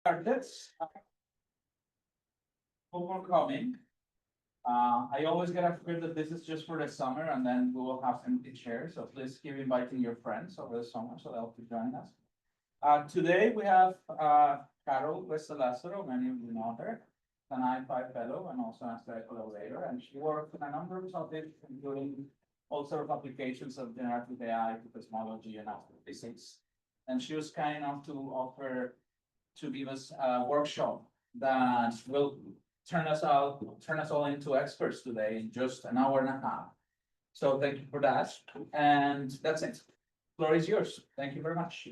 Start this. Before coming, I always get a feel that this is just for the summer and then we will have empty chairs. So please keep inviting your friends over the summer so they'll keep joining us. Today we have Carol Cuesta-Lázaro, many of you know her, an IAIFI fellow and also an AstroAI collaborator, and she worked on a number of topics, including all sort of applications of generative AI to cosmology and astrophysics. And she was kind enough to give us a workshop that will turn us all into experts today in just an hour and a half. So thank you for that. And that's it. Floor is yours. Thank you very much.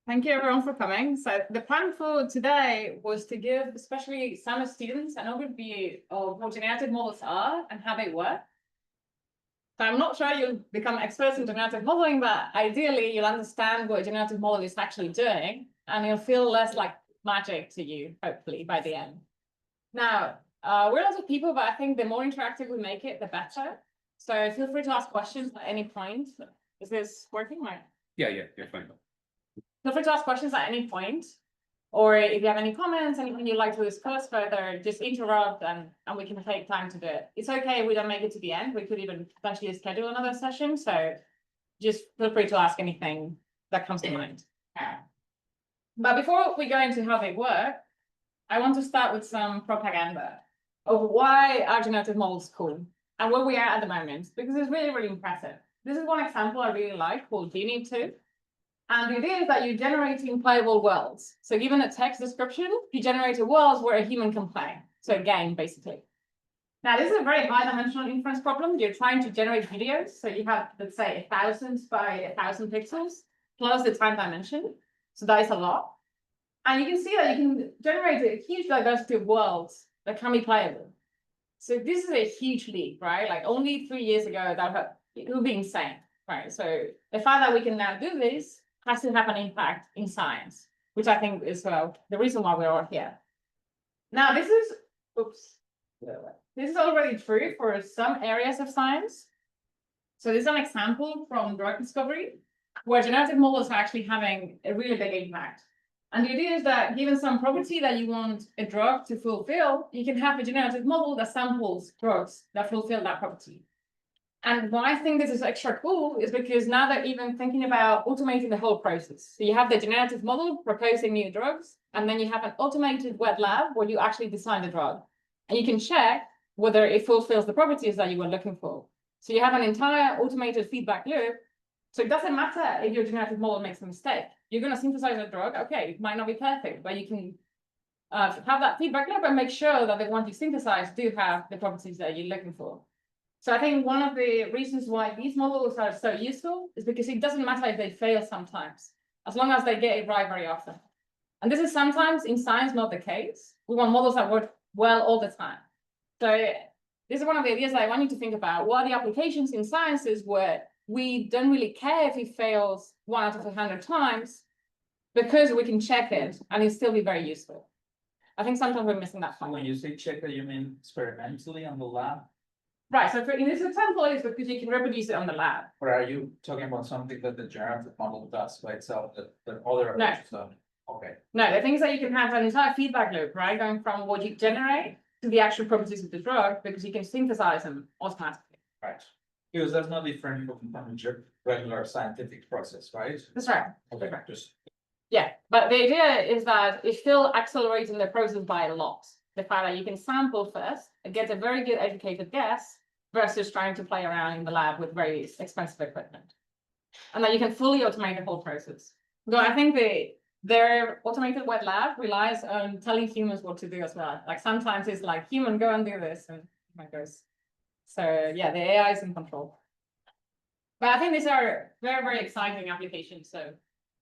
Thank you everyone for coming. So the plan for today was to give especially summer students an overview of what generative models are and how they work. So I'm not sure you'll become experts in generative modeling, but ideally you'll understand what a generative model is actually doing and you'll feel less like magic to you, hopefully, by the end. Now, we're lots of people, but I think the more interactive we make it, the better. So feel free to ask questions at any point. Is this working? Right? Yeah, you're fine. Feel free to ask questions at any point. Or if you have any comments, anything you'd like to discuss further, just interrupt and we can take time to do it. It's okay if we don't make it to the end. We could even potentially schedule another session. So just feel free to ask anything that comes to mind. But before we go into how they work, I want to start with some propaganda of why are generative models cool and where we are at the moment, because it's really, really impressive. This is one example I really like called Generative. And the idea is that you're generating playable worlds. So given a text description, you generate a world where a human can play. So a game, basically. Now, this is a very high dimensional inference problem. You're trying to generate videos. So you have, let's say, 1,000 by 1,000 pixels plus the time dimension. So that is a lot. And you can see that you can generate a huge diversity of worlds that can be playable. So this is a huge leap, right? Like only 3 years ago, it would be insane, right? So the fact that we can now do this has to have an impact in science, which I think is the reason why we're all here. Now, this is already true for some areas of science. So this is an example from drug discovery, where generative models are actually having a really big impact. And the idea is that given some property that you want a drug to fulfill, you can have a generative model that samples drugs that fulfill that property. And why I think this is extra cool is because now they're even thinking about automating the whole process. So you have the generative model proposing new drugs, and then you have an automated wet lab where you actually design the drug. And you can check whether it fulfills the properties that you were looking for. So you have an entire automated feedback loop. So it doesn't matter if your generative model makes a mistake. You're going to synthesize a drug. Okay, it might not be perfect, but you can have that feedback loop and make sure that the ones you synthesize do have the properties that you're looking for. So I think one of the reasons why these models are so useful is because it doesn't matter if they fail sometimes, as long as they get it right very often. And this is sometimes in science not the case. We want models that work well all the time. So this is one of the ideas that I want you to think about. What are the applications in sciences where we don't really care if it fails 1 out of 100 times because we can check it and it'll still be very useful. I think sometimes we're missing that point. When you say check it, you mean experimentally on the lab? Right, so in this example, it's because you can reproduce it on the lab. Or are you talking about something that the generative model does by itself that other No. stuff? Okay. No, the thing is that you can have an entire feedback loop, right? Going from what you generate to the actual properties of the drug, because you can synthesize them automatically. Right. Because that's not different from regular scientific process, right? That's right. Okay, Right. just. Yeah, but the idea is that it's still accelerating the process by a lot. The fact that you can sample first and get a very good educated guess versus trying to play around in the lab with very expensive equipment. And that you can fully automate the whole process. So I think their automated wet lab relies on telling humans what to do as well. Like sometimes it's like, human, go and do this, and it goes. So yeah, the AI is in control. But I think these are very, very exciting applications. So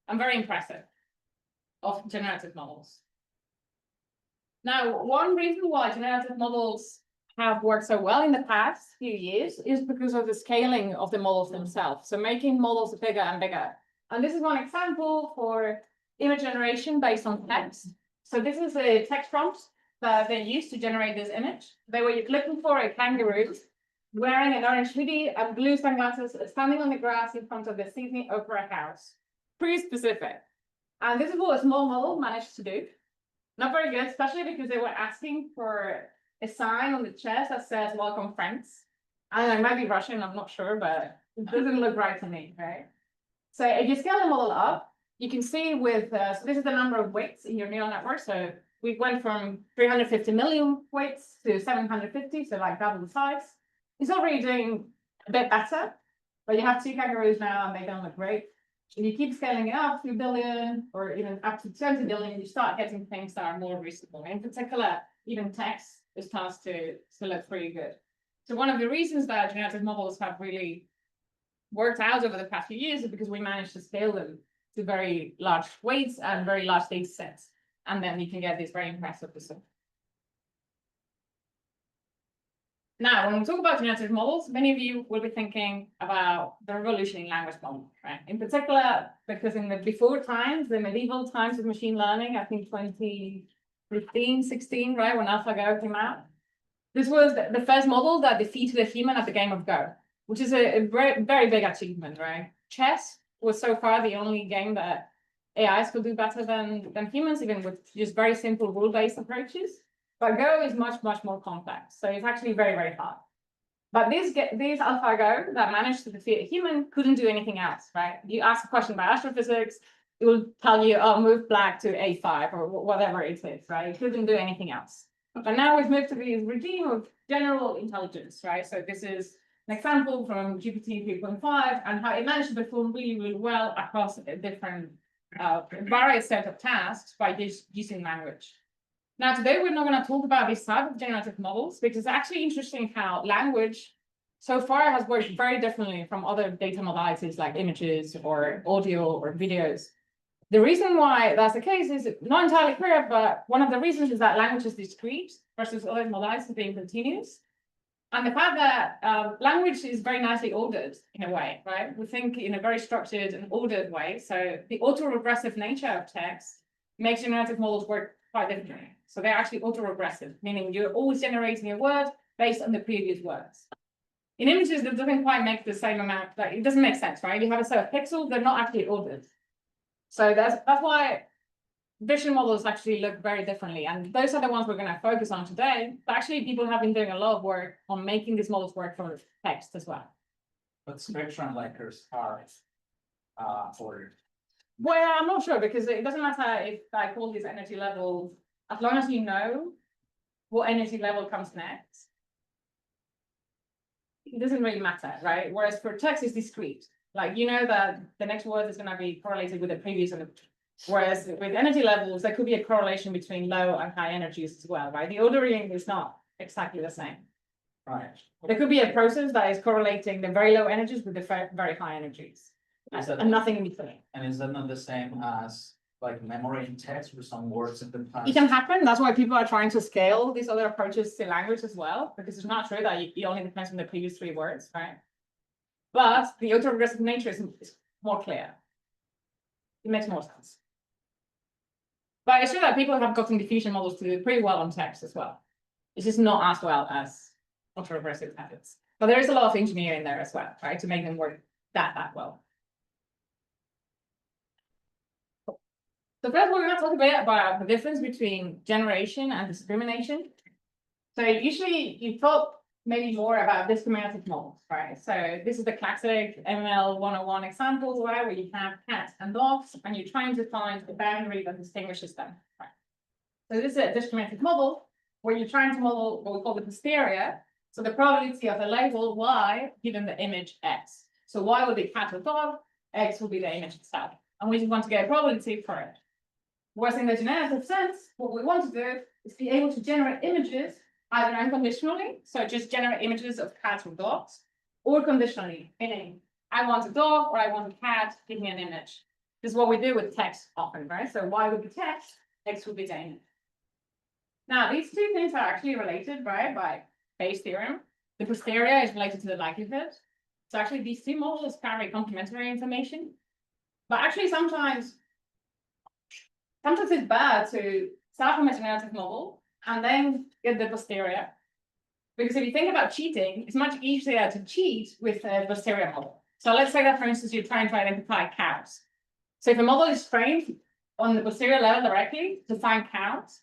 I'm very impressive of generative models. Now, one reason why generative models have worked so well in the past few years is because of the scaling of the models themselves. So making models bigger and bigger. And this is one example for image generation based on text. So this is a text prompt that they used to generate this image. They were looking for a kangaroo wearing an orange hoodie and blue sunglasses, standing on the grass in front of the Sydney Opera House. Pretty specific. And this is what a small model managed to do. Not very good, especially because they were asking for a sign on the chest that says "Welcome, friends." I don't know, it might be Russian, I'm not sure, but it doesn't look right to me, right? So if you scale the model up, you can see with so this is the number of weights in your neural network. So we went from 350 million weights to 750, so like double the size. It's already doing a bit better, but you have two kangaroos now and they don't look great. If you keep scaling it up to a billion or even up to 20 billion, you start getting things that are more reasonable. In particular, even text is starts to look pretty good. So one of the reasons that generative models have really worked out over the past few years is because we managed to scale them to very large weights and very large data sets. And then you can get these very impressive results. Now, when we talk about generative models, many of you will be thinking about the revolution in language models, right? In particular, because in the before times, the medieval times of machine learning, I think 2015, 16, right, when AlphaGo came out, this was the first model that defeated a human at the game of Go, which is a very, very big achievement, right? Chess was so far the only game that AIs could do better than humans, even with just very simple rule-based approaches. But Go is much, much more complex. So it's actually very, very hard. But these AlphaGo that managed to defeat a human couldn't do anything else, right? You ask a question about astrophysics, it will tell you, oh, move black to A5 or whatever it is, right? It couldn't do anything else. But now we've moved to this regime of general intelligence, right? So this is an example from GPT 3.5 and how it managed to perform really, really well across a different various set of tasks by just using language. Now, today we're not going to talk about this type of generative models because it's actually interesting how language so far has worked very differently from other data modalities like images or audio or videos. The reason why that's the case is not entirely clear, but one of the reasons is that language is discrete versus other modalities being continuous. And the fact that language is very nicely ordered in a way, right? We think in a very structured and ordered way. So the autoregressive nature of text makes generative models work quite differently. So they're actually autoregressive, meaning you're always generating a word based on the previous words. In images, that doesn't quite make the same amount, like it doesn't make sense, right? You have a set of pixels, they're not actually ordered. So that's why vision models actually look very differently. And those are the ones we're going to focus on today. But actually, people have been doing a lot of work on making these models work for text as well. But spectrum linkers are ordered. Well, I'm not sure because it doesn't matter if I call these energy levels, as long as you know what energy level comes next, it doesn't really matter, right? Whereas for text, it's discrete. Like, you know that the next word is going to be correlated with the previous one. Whereas with energy levels, there could be a correlation between low and high energies as well, right? The ordering is not exactly the same. Right. There could be a process that is correlating the very low energies with the very high energies. And nothing in between. And is that not the same as like memory in text with some words in the past? It can happen. That's why people are trying to scale these other approaches to language as well, because it's not true that it only depends on the previous 3 words, right? But the autoregressive nature is more clear. It makes more sense. But it's true that people have gotten diffusion models to do pretty well on text as well. It's just not as well as autoregressive methods. But there is a lot of engineering there as well, right, to make them work that well. So first, we're going to talk a bit about the difference between generation and discrimination. So usually you thought maybe more about discriminative models, right? So this is the classic ML 101 examples, right, where you have cats and dogs, and you're trying to find the boundary that distinguishes them, right? So this is a discriminative model where you're trying to model what we call the posterior. So the probability of a label Y given the image X. So Y will be cat or dog, X will be the image itself. And we just want to get a probability for it. Whereas in the generative sense, what we want to do is be able to generate images either unconditionally, so just generate images of cats or dogs, or conditionally, meaning I want a dog or I want a cat, give me an image. This is what we do with text often, right? So Y would be text, X would be the image. Now, these two things are actually related, right, by Bayes' theorem. The posterior is related to the likelihood. So actually, these two models carry complementary information. But actually, sometimes it's bad to start from a generative model and then get the posterior. Because if you think about cheating, it's much easier to cheat with a posterior model. So let's say that, for instance, you're trying to identify cows. So if a model is trained on the posterior level directly to find counts,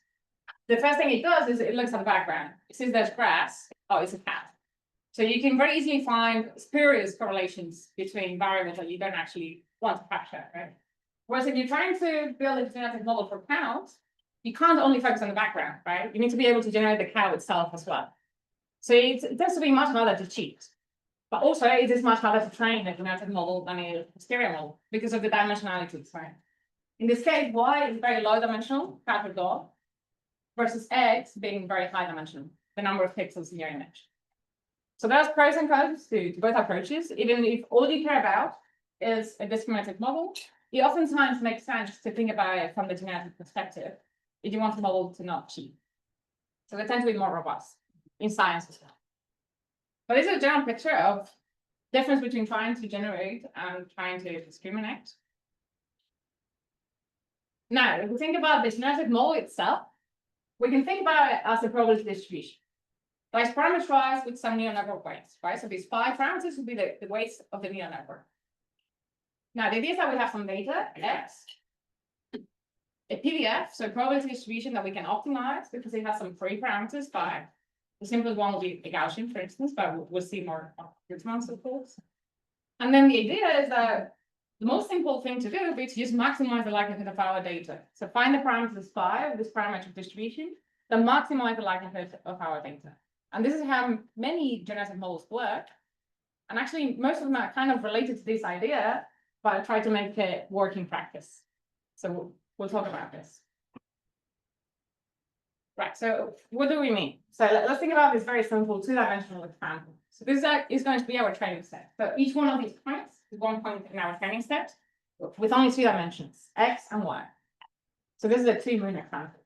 the first thing it does is it looks at the background. It sees there's grass. Oh, it's a cat. So you can very easily find spurious correlations between variables that you don't actually want to capture, right? Whereas if you're trying to build a genetic model for cows, you can't only focus on the background, right? You need to be able to generate the cow itself as well. So it tends to be much harder to cheat. But also, it is much harder to train a genetic model than a posterior model because of the dimensionalities, right? In this case, Y is very low dimensional, cat or dog, versus X being very high dimensional, the number of pixels in your image. So there's pros and cons to both approaches. Even if all you care about is a discriminative model, it oftentimes makes sense to think about it from the genetic perspective if you want the model to not cheat. So they tend to be more robust in science as well. But this is a general picture of difference between trying to generate and trying to discriminate. Now, if we think about the genetic model itself, we can think about it as a probability distribution. That is parameterized with some neural network weights, right? So these 5 parameters would be the weights of the neural network. Now, the idea is that we have some data, X, a PDF, so probability distribution that we can optimize because it has some free parameters, 5. The simplest one will be a Gaussian, for instance, but we'll see more good ones, of course. And then the idea is that the most simple thing to do would be to just maximize the likelihood of our data. So find the parameters 5, this parametric distribution, then maximize the likelihood of our data. And this is how many genetic models work. And actually, most of them are kind of related to this idea, but I try to make it work in practice. So we'll talk about this. Right, so what do we mean? So let's think about this very simple 2-dimensional example. So this is going to be our training set. So each one of these points is one point in our training set with only 2 dimensions, X and Y. So this is a 2-moon example.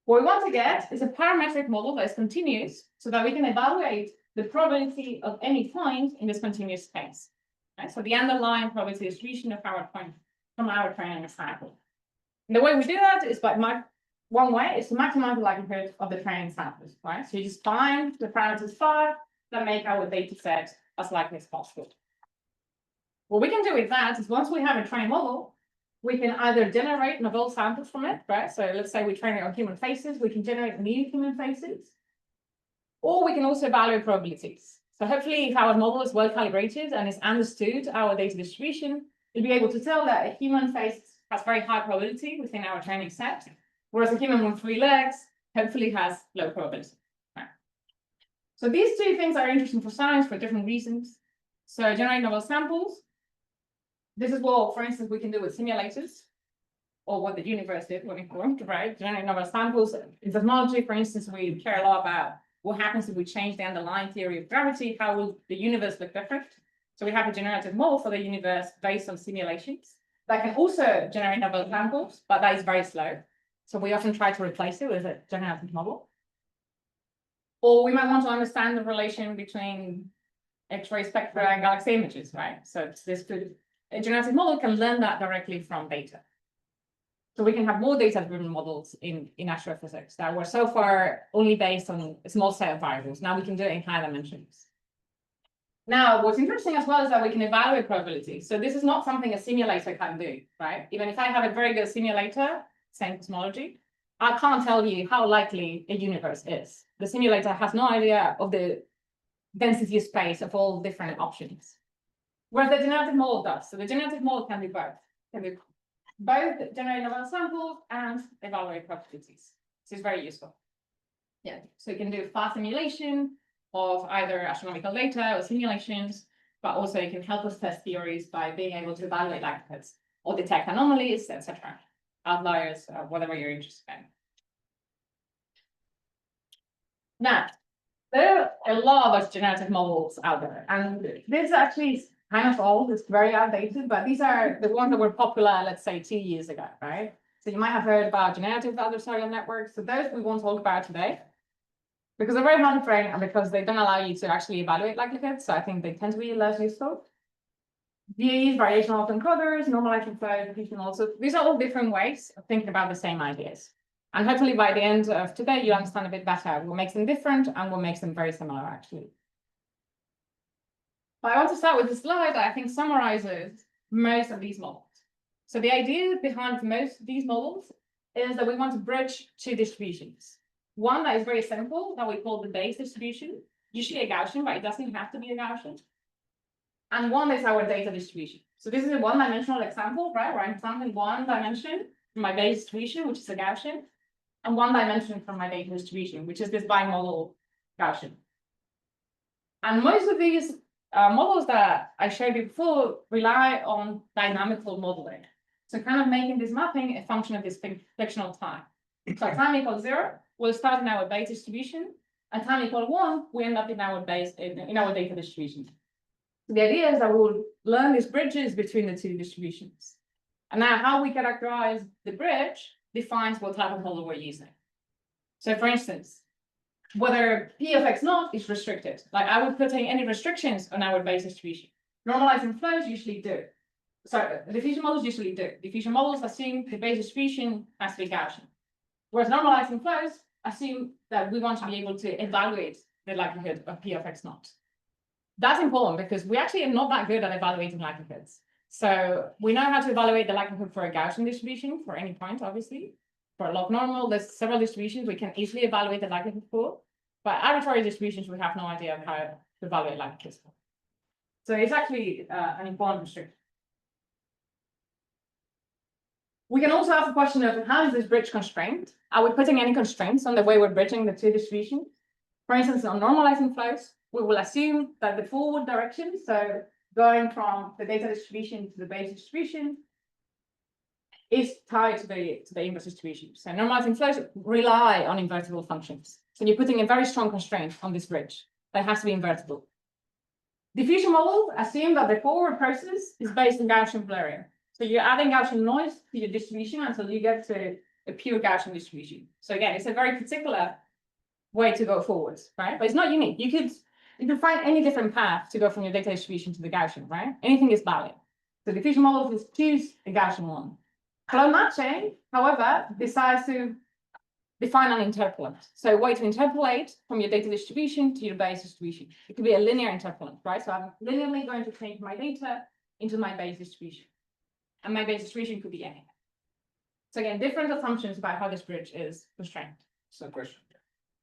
What we want to get is a parametric model that is continuous so that we can evaluate the probability of any point in this continuous space. Right? So the underlying probability distribution of our point from our training example. And the way we do that is by one way is to maximize the likelihood of the training samples, right? So you just find the parameters 5 that make our data set as likely as possible. What we can do with that is once we have a training model, we can either generate novel samples from it, right? So let's say we train it on human faces, we can generate new human faces, or we can also evaluate probabilities. So hopefully if our model is well calibrated and is understood our data distribution, we'll be able to tell that a human face has very high probability within our training set, whereas a human with 3 legs hopefully has low probability. Right. So these 2 things are interesting for science for different reasons. So generate novel samples. This is what, for instance, we can do with simulators, or what the universe did when it formed, right? Generate novel samples. In cosmology, for instance, we care a lot about what happens if we change the underlying theory of gravity, how will the universe look different? So we have a generative model for the universe based on simulations that can also generate novel samples, but that is very slow. So we often try to replace it with a generative model. Or we might want to understand the relation between X-ray spectra and galaxy images, right? So this could, a generative model can learn that directly from data. So we can have more data-driven models in astrophysics that were so far only based on a small set of variables. Now we can do it in high dimensions. Now, what's interesting as well is that we can evaluate probability. So this is not something a simulator can do, right? Even if I have a very good simulator, same cosmology, I can't tell you how likely a universe is. The simulator has no idea of the density of space of all different options. Whereas the generative model does. So the generative model can do both. Can do both generate novel samples and evaluate probabilities. This is very useful. Yeah, so you can do fast simulation of either astronomical data or simulations, but also you can help us test theories by being able to evaluate likelihoods or detect anomalies, etc. Outliers, whatever you're interested in. Now, there are a lot of generative models out there, and this actually is kind of old, it's very outdated, but these are the ones that were popular, let's say 2 years ago, right? So you might have heard about generative adversarial networks. So those we won't talk about today because they're very hard to train and because they don't allow you to actually evaluate likelihood. So I think they tend to be less useful. VAEs, variational autoencoders, normalized flow, diffusion also. These are all different ways of thinking about the same ideas. And hopefully by the end of today, you understand a bit better what makes them different and what makes them very similar, actually. But I want to start with a slide that I think summarizes most of these models. So the idea behind most of these models is that we want to bridge two distributions. One that is very simple, that we call the base distribution, usually a Gaussian, but it doesn't have to be a Gaussian. And one is our data distribution. So this is a one-dimensional example, right? Where I'm sampling one dimension from my base distribution, which is a Gaussian, and one dimension from my data distribution, which is this bimodal Gaussian. And most of these models that I showed you before rely on dynamical modeling. So kind of making this mapping a function of this fictional time. So at time equals 0, we'll start in our base distribution. At time equal 1, we end up in our our data distribution. So the idea is that we will learn these bridges between the two distributions. And now how we characterize the bridge defines what type of model we're using. So for instance, whether P of x naught is restricted, like I would put any restrictions on our base distribution. Normalizing flows usually do. So diffusion models usually do. Diffusion models assume the base distribution has to be Gaussian. Whereas normalizing flows assume that we want to be able to evaluate the likelihood of P of x naught. That's important because we actually are not that good at evaluating likelihoods. So we know how to evaluate the likelihood for a Gaussian distribution for any point, obviously. For a log normal, there's several distributions we can easily evaluate the likelihood for. But arbitrary distributions, we have no idea of how to evaluate likelihoods for. So it's actually an important restriction. We can also ask the question of how is this bridge constrained? Are we putting any constraints on the way we're bridging the two distributions? For instance, on normalizing flows, we will assume that the forward direction, so going from the data distribution to the base distribution, is tied to the inverse distribution. So normalizing flows rely on invertible functions. So you're putting a very strong constraint on this bridge that has to be invertible. Diffusion models assume that the forward process is based on Gaussian blurring. So you're adding Gaussian noise to your distribution until you get to a pure Gaussian distribution. So again, it's a very particular way to go forwards, right? But it's not unique. You can find any different path to go from your data distribution to the Gaussian, right? Anything is valid. So diffusion models just choose a Gaussian one. Flow matching, however, decides to define an interpolant. So a way to interpolate from your data distribution to your base distribution. It could be a linear interpolant, right? So I'm linearly going to change my data into my base distribution. And my base distribution could be anything. So again, different assumptions about how this bridge is constrained. So question.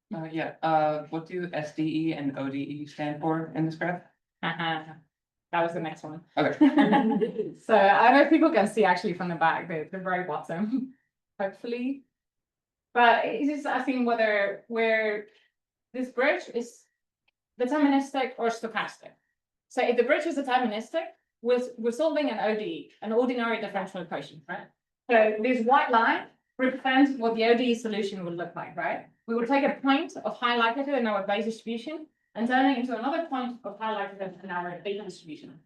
What do SDE and ODE stand for in this graph? That was the next one. Okay. So I don't know if people can see actually from the back, the very bottom, hopefully. But it's just asking where this bridge is deterministic or stochastic. So if the bridge is deterministic, we're solving an ODE, an ordinary differential equation, right? So this white line represents what the ODE solution would look like, right? We will take a point of high likelihood in our base distribution and turn it into another point of high likelihood in our data distribution.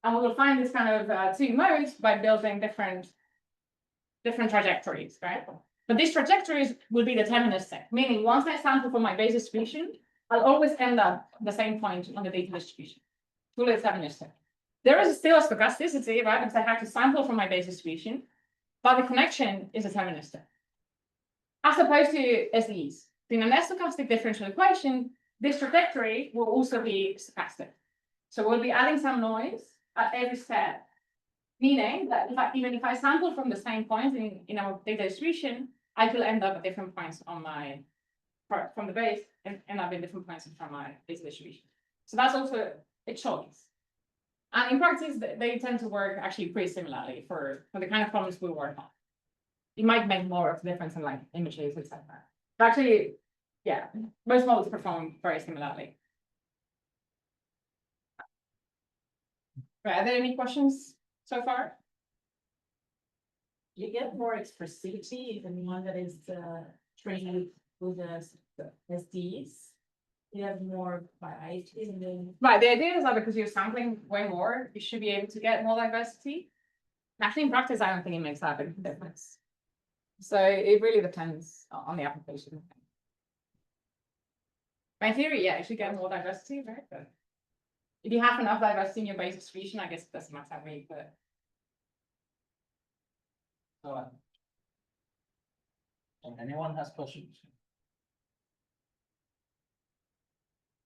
And we will find this kind of two modes by building different trajectories, right? But these trajectories will be deterministic, meaning once I sample from my base distribution, I'll always end up at the same point on the data distribution. Fully deterministic. There is still a stochasticity, right? Because I have to sample from my base distribution, but the connection is deterministic. As opposed to SDEs. In an stochastic differential equation, this trajectory will also be stochastic. So we'll be adding some noise at every step, meaning that even if I sample from the same point in our data distribution, I will end up at different points on from the base and end up in different points from my data distribution. So that's also a choice. And in practice, they tend to work actually pretty similarly for the kind of problems we work on. You might make more of a difference in like images, etc. But actually, yeah, most models perform very similarly. Right, are there any questions so far? You get more expressivity than one that is trained with the SDs. You have more variety and then. Right, the idea is that because you're sampling way more, you should be able to get more diversity. Actually, in practice, I don't think it makes that big difference. So it really depends on the application. By theory, yeah, you should get more diversity, right? But if you have enough diversity in your base distribution, I guess it doesn't matter really, but. Anyone has questions?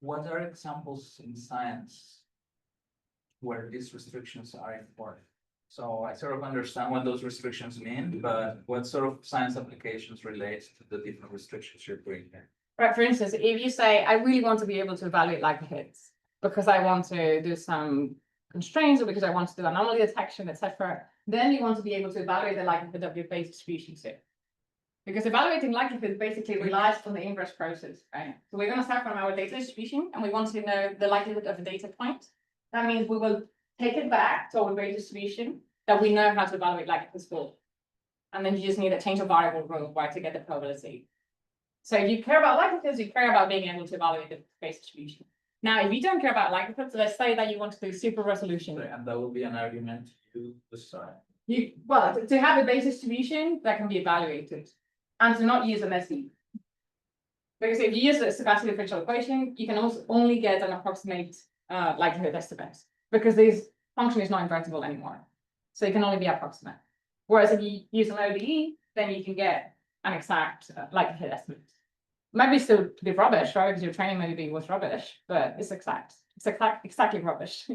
What are examples in science where these restrictions are important? So I sort of understand what those restrictions mean, but what sort of science applications relate to the different restrictions you're bringing in? Right, for instance, if you say, I really want to be able to evaluate likelihoods because I want to do some constraints or because I want to do anomaly detection, etc., then you want to be able to evaluate the likelihood of your base distribution too. Because evaluating likelihood basically relies on the inverse process, right? So we're going to start from our data distribution and we want to know the likelihood of a data point. That means we will take it back to our base distribution that we know how to evaluate likelihoods for. And then you just need a change of variable rule, right, to get the probability. So if you care about likelihoods, you care about being able to evaluate the base distribution. Now, if you don't care about likelihoods, let's say that you want to do super resolution. And that will be an argument to decide. Well, to have a base distribution that can be evaluated and to not use an SE. Because if you use the stochastic differential equation, you can also only get an approximate likelihood estimate because this function is not invertible anymore. So it can only be approximate. Whereas if you use an ODE, then you can get an exact likelihood estimate. Might be still be rubbish, right? Because your training maybe was rubbish, but it's exact. It's exactly rubbish.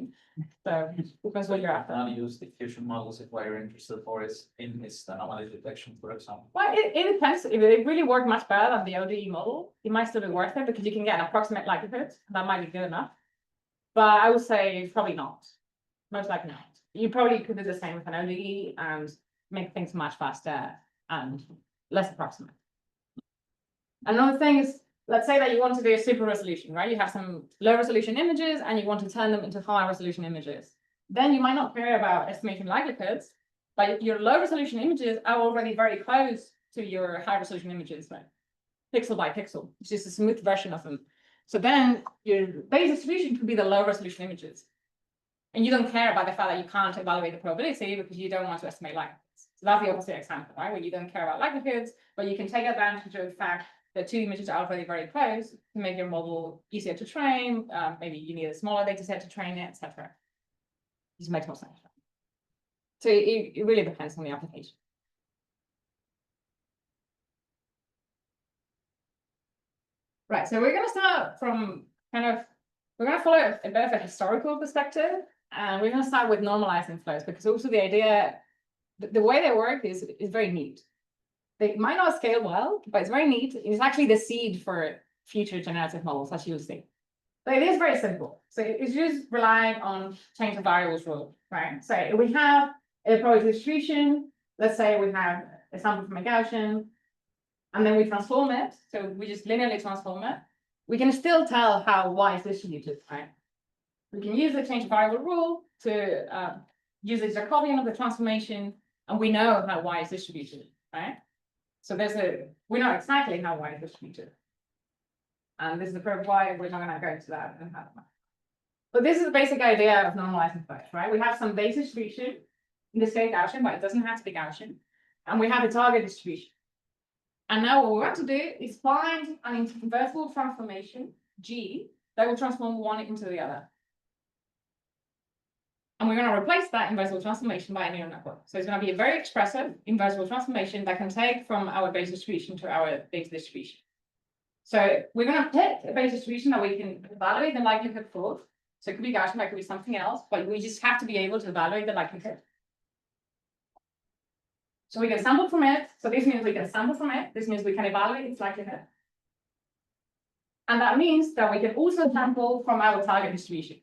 So depends what you're after. Not use diffusion models if what you're interested for is in this anomaly detection, for example. Well, it depends. If it really worked much better than the ODE model, it might still be worth it because you can get an approximate likelihood. That might be good enough. But I would say probably not. Most likely not. You probably could do the same with an ODE and make things much faster and less approximate. Another thing is, let's say that you want to do a super resolution, right? You have some low resolution images and you want to turn them into high resolution images. Then you might not care about estimating likelihoods, but your low resolution images are already very close to your high resolution images, right? Pixel by pixel, it's just a smooth version of them. So then your base distribution could be the low resolution images. And you don't care about the fact that you can't evaluate the probability because you don't want to estimate likelihoods. So that's the opposite example, right? Where you don't care about likelihoods, but you can take advantage of the fact that two images are already very close to make your model easier to train. Maybe you need a smaller data set to train it, etc. This makes more sense. So it really depends on the application. Right, so we're going to start from we're going to follow a bit of a historical perspective, and we're going to start with normalizing flows because also the idea, the way they work is very neat. They might not scale well, but it's very neat. It's actually the seed for future generative models, as you'll see. But it is very simple. So it's just relying on change of variables rule, right? So if we have a probability distribution, let's say we have a sample from a Gaussian, and then we transform it. So we just linearly transform it. We can still tell how Y is distributed, right? We can use the change of variable rule to use the Jacobian of the transformation, and we know how Y is distributed, right? So we know exactly how Y is distributed. And this is the proof why we're not going to go into that. But this is the basic idea of normalizing flows, right? We have some base distribution, in this case Gaussian, but it doesn't have to be Gaussian. And we have a target distribution. And now what we want to do is find an invertible transformation, G, that will transform one into the other. And we're going to replace that invertible transformation by a neural network. So it's going to be a very expressive invertible transformation that can take from our base distribution to our data distribution. So we're going to pick a base distribution that we can evaluate the likelihood for. So it could be Gaussian, it could be something else, but we just have to be able to evaluate the likelihood. So we can sample from it. So this means we can sample from it. This means we can evaluate its likelihood. And that means that we can also sample from our target distribution.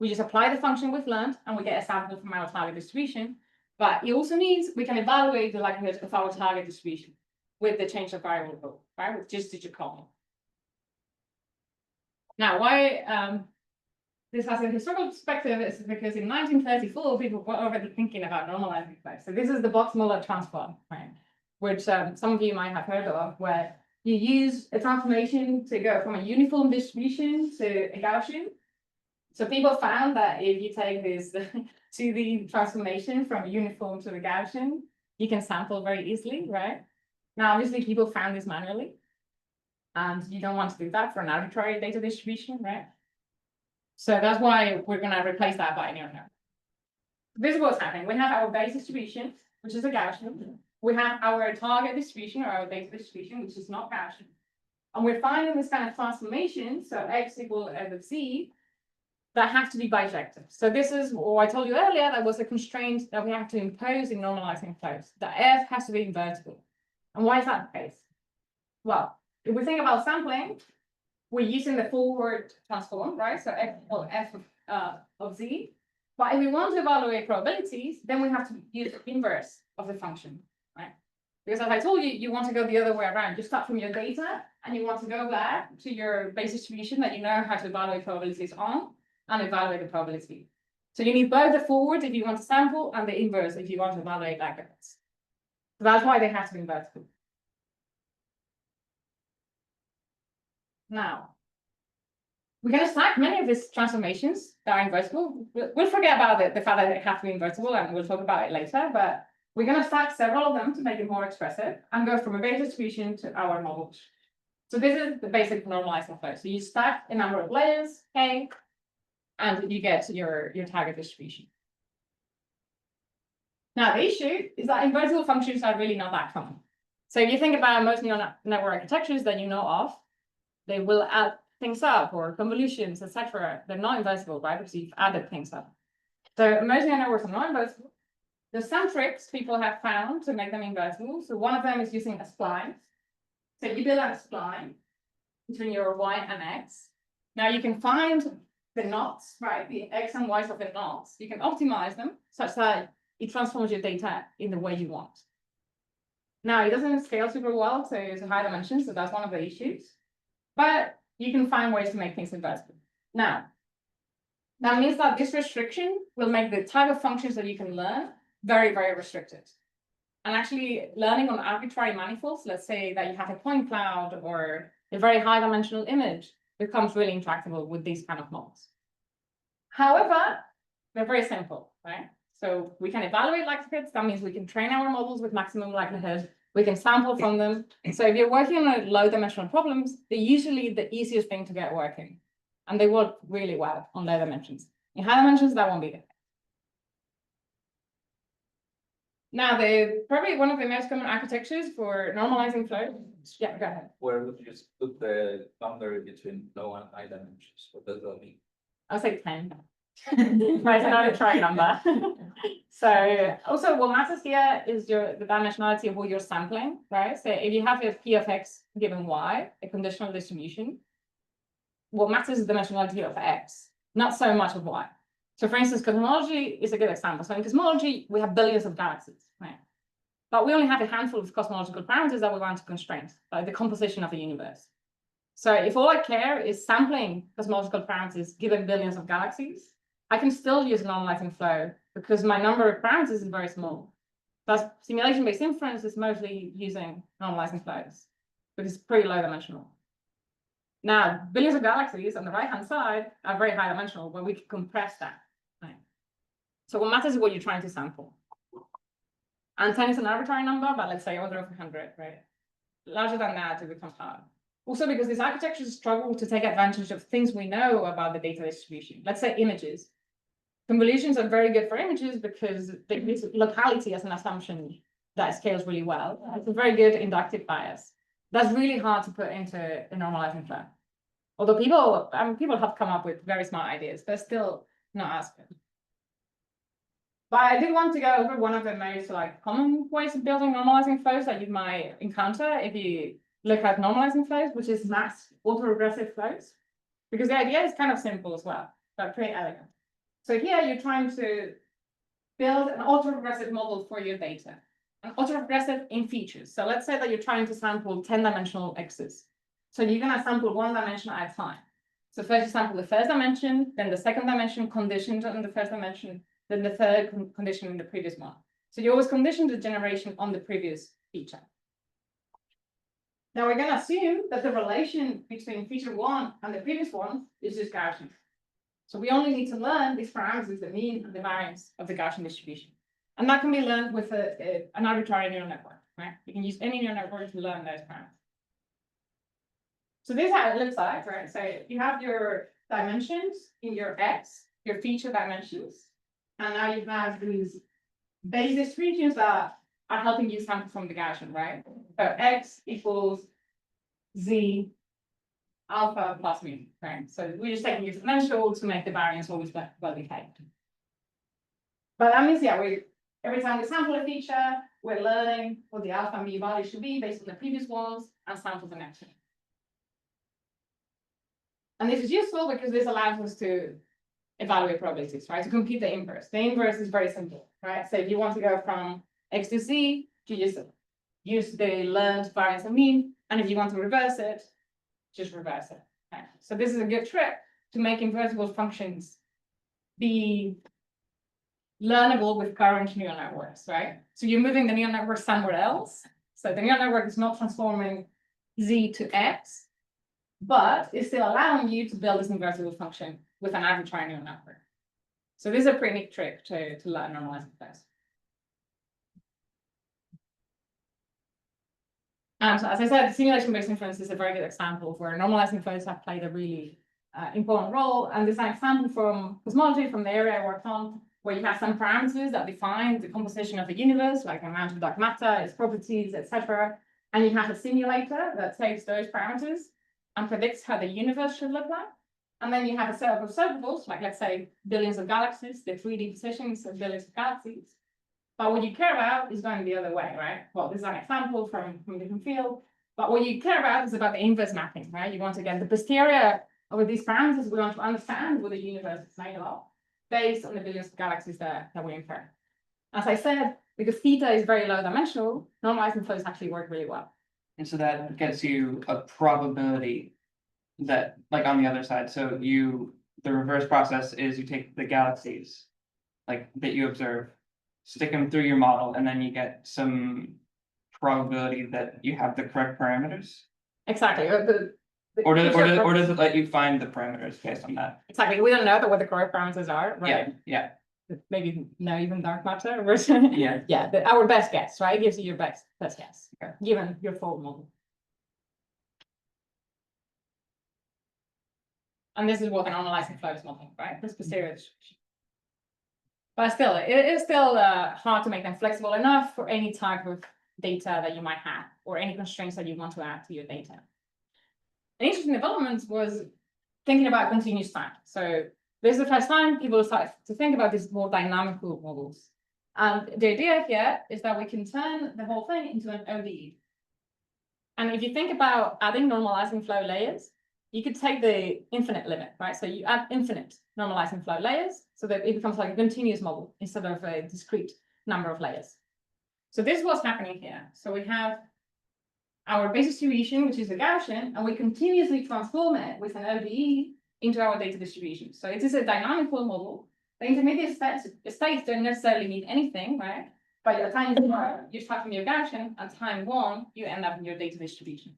We just apply the function we've learned and we get a sample from our target distribution. But it also means we can evaluate the likelihood of our target distribution with the change of variable rule, right? With just the Jacobian. Now, why this has a historical perspective is because in 1934, people were already thinking about normalizing flows. So this is the Box-Muller transform, right? Which some of you might have heard of, where you use a transformation to go from a uniform distribution to a Gaussian. So people found that if you take this 2D transformation from a uniform to a Gaussian, you can sample very easily, right? Now, obviously, people found this manually. And you don't want to do that for an arbitrary data distribution, right? So that's why we're going to replace that by a neural network. This is what's happening. We have our base distribution, which is a Gaussian. We have our target distribution, or our data distribution, which is not Gaussian. And we're finding this kind of transformation, so x equal f of z, that have to be bijective. So this is what I told you earlier, that was a constraint that we have to impose in normalizing flows. The F has to be invertible. And why is that the case? Well, if we think about sampling, we're using the forward transform, right? So F of Z. But if we want to evaluate probabilities, then we have to use the inverse of the function, right? Because as I told you, you want to go the other way around. You start from your data and you want to go back to your base distribution that you know how to evaluate probabilities on and evaluate the probability. So you need both the forward if you want to sample and the inverse if you want to evaluate backwards. So that's why they have to be invertible. Now, we're going to stack many of these transformations that are invertible. We'll forget about the fact that they have to be invertible, and we'll talk about it later, but we're going to stack several of them to make it more expressive and go from a base distribution to our model. So this is the basic normalizing flow. So you stack a number of layers, K, and you get your target distribution. Now, the issue is that invertible functions are really not that common. So if you think about most neural network architectures that you know of, they will add things up or convolutions, etc. They're not invertible, right? Because you've added things up. So most neural networks are not invertible. There's some tricks people have found to make them invertible. So one of them is using a spline. So you build a spline between your Y and X. Now you can find the knots, right? The X and Y's of the knots. You can optimize them such that it transforms your data in the way you want. Now it doesn't scale super well to high dimensions, so that's one of the issues. But you can find ways to make things invertible. Now, that means that this restriction will make the type of functions that you can learn very, very restricted. And actually learning on arbitrary manifolds, let's say that you have a point cloud or a very high dimensional image, becomes really intractable with these kind of models. However, they're very simple, right? So we can evaluate likelihoods. That means we can train our models with maximum likelihood. We can sample from them. So if you're working on low dimensional problems, they're usually the easiest thing to get working. And they work really well on low dimensions. In high dimensions, that won't be good. Now, probably one of the most common architectures for normalizing flow. Yeah, go ahead. Where would you just put the boundary between low and high dimensions? What does that mean? I'll say 10. Right, so not a try number. So also what matters here is the dimensionality of what you're sampling, right? So if you have a P of X given Y, a conditional distribution, what matters is the dimensionality of X, not so much of Y. So for instance, cosmology is a good example. So in cosmology, we have billions of galaxies, right? But we only have a handful of cosmological parameters that we want to constrain, like the composition of the universe. So if all I care is sampling cosmological parameters given billions of galaxies, I can still use normalizing flow because my number of parameters is very small. Thus, simulation-based inference is mostly using normalizing flows because it's pretty low dimensional. Now, billions of galaxies on the right-hand side are very high dimensional, but we can compress that. Right? So what matters is what you're trying to sample. And 10 is an arbitrary number, but let's say order of 100, right? Larger than that, it becomes hard. Also, because these architectures struggle to take advantage of things we know about the data distribution. Let's say images. Convolutions are very good for images because they use locality as an assumption that scales really well. It's a very good inductive bias. That's really hard to put into a normalizing flow. Although people have come up with very smart ideas, but still not as good. But I did want to go over one of the most common ways of building normalizing flows that you might encounter if you look at normalizing flows, which is mass autoregressive flows. Because the idea is kind of simple as well, but pretty elegant. So here you're trying to build an autoregressive model for your data. An autoregressive in features. So let's say that you're trying to sample 10-dimensional X's. So you're going to sample one dimension at a time. So first you sample the first dimension, then the second dimension conditioned on the first dimension, then the third condition in the previous one. So you always condition the generation on the previous feature. Now we're going to assume that the relation between feature one and the previous one is just Gaussian. So we only need to learn these parameters, the mean and the variance of the Gaussian distribution. And that can be learned with an arbitrary neural network, right? You can use any neural network to learn those parameters. So this is how it looks like, right? So you have your dimensions in your X, your feature dimensions. And now you have these base distributions that are helping you sample from the Gaussian, right? So X equals Z alpha plus mu, right? So we're just taking exponential to make the variance always well behaved. But that means, yeah, every time we sample a feature, we're learning what the alpha and mu value should be based on the previous ones and sample the next one. And this is useful because this allows us to evaluate probabilities, right? To compute the inverse. The inverse is very simple, right? So if you want to go from X to Z, you just use the learned variance and mean. And if you want to reverse it, just reverse it. Right? So this is a good trick to make invertible functions be learnable with current neural networks, right? So you're moving the neural network somewhere else. So the neural network is not transforming Z to X, but it's still allowing you to build this invertible function with an arbitrary neural network. So this is a pretty neat trick to learn normalizing flows. And so as I said, simulation-based inference is a very good example where normalizing flows have played a really important role. And this is an example from cosmology, from the area I worked on, where you have some parameters that define the composition of the universe, like the amount of dark matter, its properties, etc. And you have a simulator that takes those parameters and predicts how the universe should look like. And then you have a set of observables, like let's say billions of galaxies, the 3D positions of billions of galaxies. But what you care about is going the other way, right? Well, this is an example from a different field. But what you care about is about the inverse mapping, right? You want to get the posterior over these parameters. We want to understand what the universe is made of based on the billions of galaxies that we infer. As I said, because theta is very low dimensional, normalizing flows actually work really well. And so that gets you a probability that, like on the other side, so the reverse process is you take the galaxies, like that you observe, stick them through your model, and then you get some probability that you have the correct parameters? Exactly. Or does it let you find the parameters based on that? Exactly. We don't know what the correct parameters are, right? Yeah. Maybe not even dark matter. Yeah. Yeah, our best guess, right? It gives you your best guess, Okay. given your full model. And this is what an normalizing flow is modeling, right? This posterior distribution. But still, it is still hard to make them flexible enough for any type of data that you might have, or any constraints that you want to add to your data. An interesting development was thinking about continuous time. So this is the first time people started to think about these more dynamical models. And the idea here is that we can turn the whole thing into an ODE. And if you think about adding normalizing flow layers, you could take the infinite limit, right? So you add infinite normalizing flow layers so that it becomes like a continuous model instead of a discrete number of layers. So this is what's happening here. So we have our base distribution, which is a Gaussian, and we continuously transform it with an ODE into our data distribution. So it is a dynamical model. The intermediate states don't necessarily mean anything, right? But at time 0, you start from your Gaussian, at time 1, you end up in your data distribution.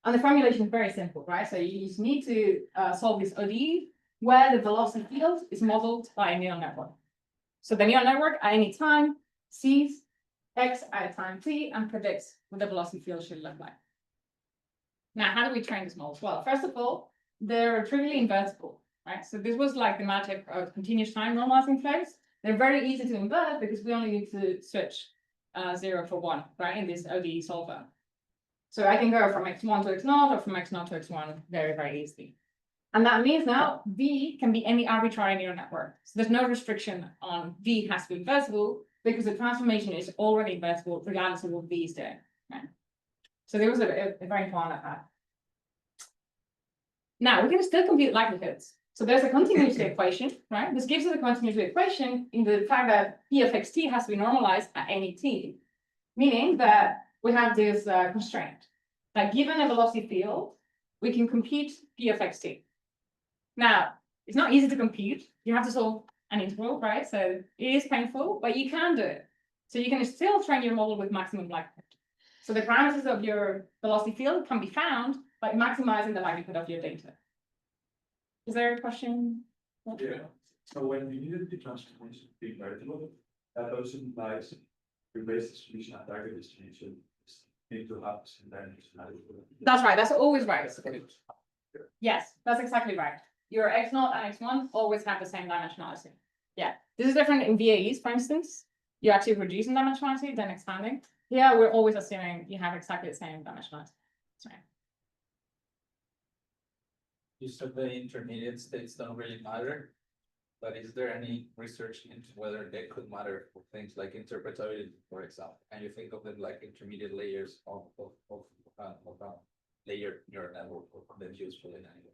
And the formulation is very simple, right? So you just need to solve this ODE where the velocity field is modeled by a neural network. So the neural network at any time sees X at a time t and predicts what the velocity field should look like. Now, how do we train these models? Well, first of all, they're trivially invertible, right? So this was like the magic of continuous time normalizing flows. They're very easy to invert because we only need to switch 0 for 1, right, in this ODE solver. So I can go from x1 to x0 or from x0 to x1 very, very easily. And that means now V can be any arbitrary neural network. So there's no restriction on V has to be invertible because the transformation is already invertible regardless of what V is doing. Right? So there was a very important at that. Now we can still compute likelihoods. So there's a continuity equation, right? This gives us a continuity equation in the fact that P of xt has to be normalized at any t, meaning that we have this constraint that given a velocity field, we can compute P of xt. Now, it's not easy to compute. You have to solve an integral, right? So it is painful, but you can do it. So you can still train your model with maximum likelihood. So the parameters of your velocity field can be found by maximizing the likelihood of your data. Is there a question? Yeah, so when you needed the transformation to be invertible, that also implies your base distribution and target distribution need to have the same dimension. That's right, that's always right. Yes, that's exactly right. Your x0 and x1 always have the same dimensionality. Yeah, this is different in VAEs, for instance. You're actually reducing dimensionality, then expanding. Yeah, we're always assuming you have exactly the same dimensionality. That's right. You said the intermediate states don't really matter. But is there any research into whether they could matter for things like interpretability, for example? And you think of it like intermediate layers of layered neural network that's useful in any way?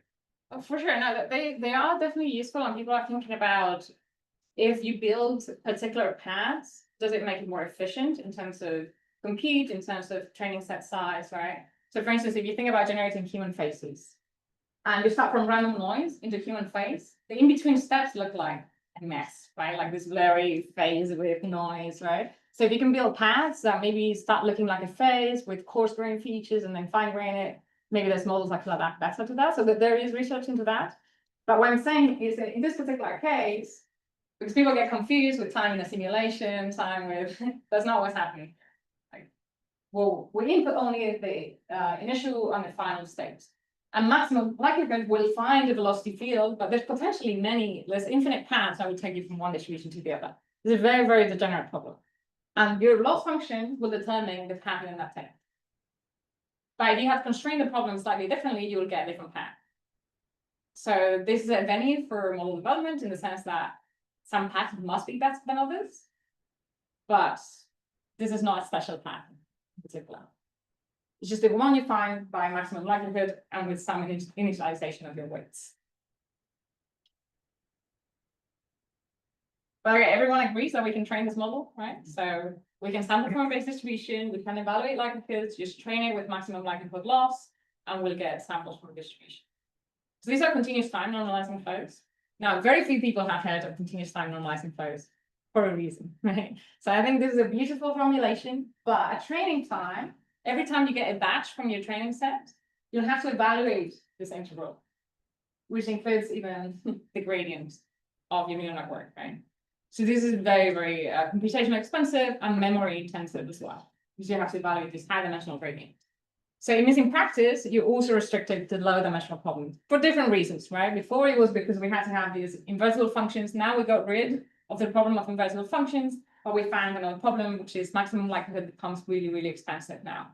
Oh, for sure, no, they are definitely useful, and people are thinking about if you build particular paths, does it make it more efficient in terms of compute, in terms of training set size, right? So for instance, if you think about generating human faces, and you start from random noise into human face, the in-between steps look like a mess, right? Like this blurry phase with noise, right? So if you can build paths that maybe start looking like a phase with coarse grain features and then fine grain it, maybe there's models that can adapt better to that. So that there is research into that. But what I'm saying is that in this particular case, because people get confused with time in a simulation, time with, that's not what's happening. Like, well, we input only the initial and the final state. And maximum likelihood will find a velocity field, but there's potentially there's infinite paths that will take you from one distribution to the other. It's a very, very degenerate problem. And your loss function will determine the path in that tape. But if you have constrained the problem slightly differently, you will get a different path. So this is a venue for model development in the sense that some paths must be better than others, but this is not a special path in particular. It's just the one you find by maximum likelihood and with some initialization of your weights. But okay, everyone agrees that we can train this model, right? So we can sample from a base distribution, we can evaluate likelihoods, just train it with maximum likelihood loss, and we'll get samples from a distribution. So these are continuous time normalizing flows. Now, very few people have heard of continuous time normalizing flows for a reason, right? So I think this is a beautiful formulation, but at training time, every time you get a batch from your training set, you'll have to evaluate this integral, which includes even the gradient of your neural network, right? So this is very, very computationally expensive and memory intensive as well, because you have to evaluate this high-dimensional gradient. So in missing practice, you're also restricted to low-dimensional problems for different reasons, right? Before it was because we had to have these invertible functions. Now we got rid of the problem of invertible functions, but we found another problem, which is maximum likelihood becomes really, really expensive now.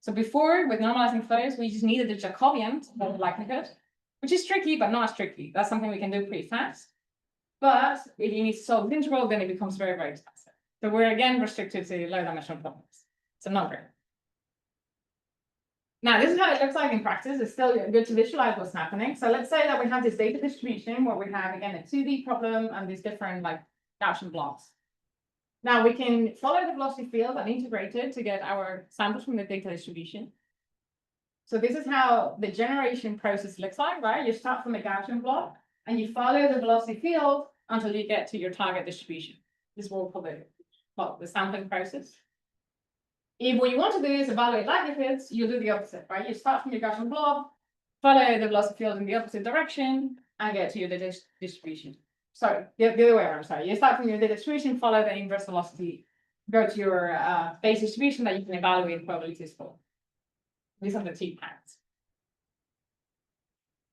So before, with normalizing flows, we just needed the Jacobian of likelihood, which is tricky, but not as tricky. That's something we can do pretty fast. But if you need to solve the integral, then it becomes very, very expensive. So we're again restricted to low-dimensional problems. It's a number. Now, this is how it looks like in practice. It's still good to visualize what's happening. So let's say that we have this data distribution where we have, again, a 2D problem and these different like Gaussian blocks. Now we can follow the velocity field and integrate it to get our samples from the data distribution. So this is how the generation process looks like, right? You start from a Gaussian block and you follow the velocity field until you get to your target distribution. This is what we call the sampling process. If what you want to do is evaluate likelihoods, you do the opposite, right? You start from your Gaussian block, follow the velocity field in the opposite direction, and get to your data distribution. Sorry, the other way around, sorry. You start from your data distribution, follow the inverse velocity, go to your base distribution that you can evaluate probabilities for. These are the two paths.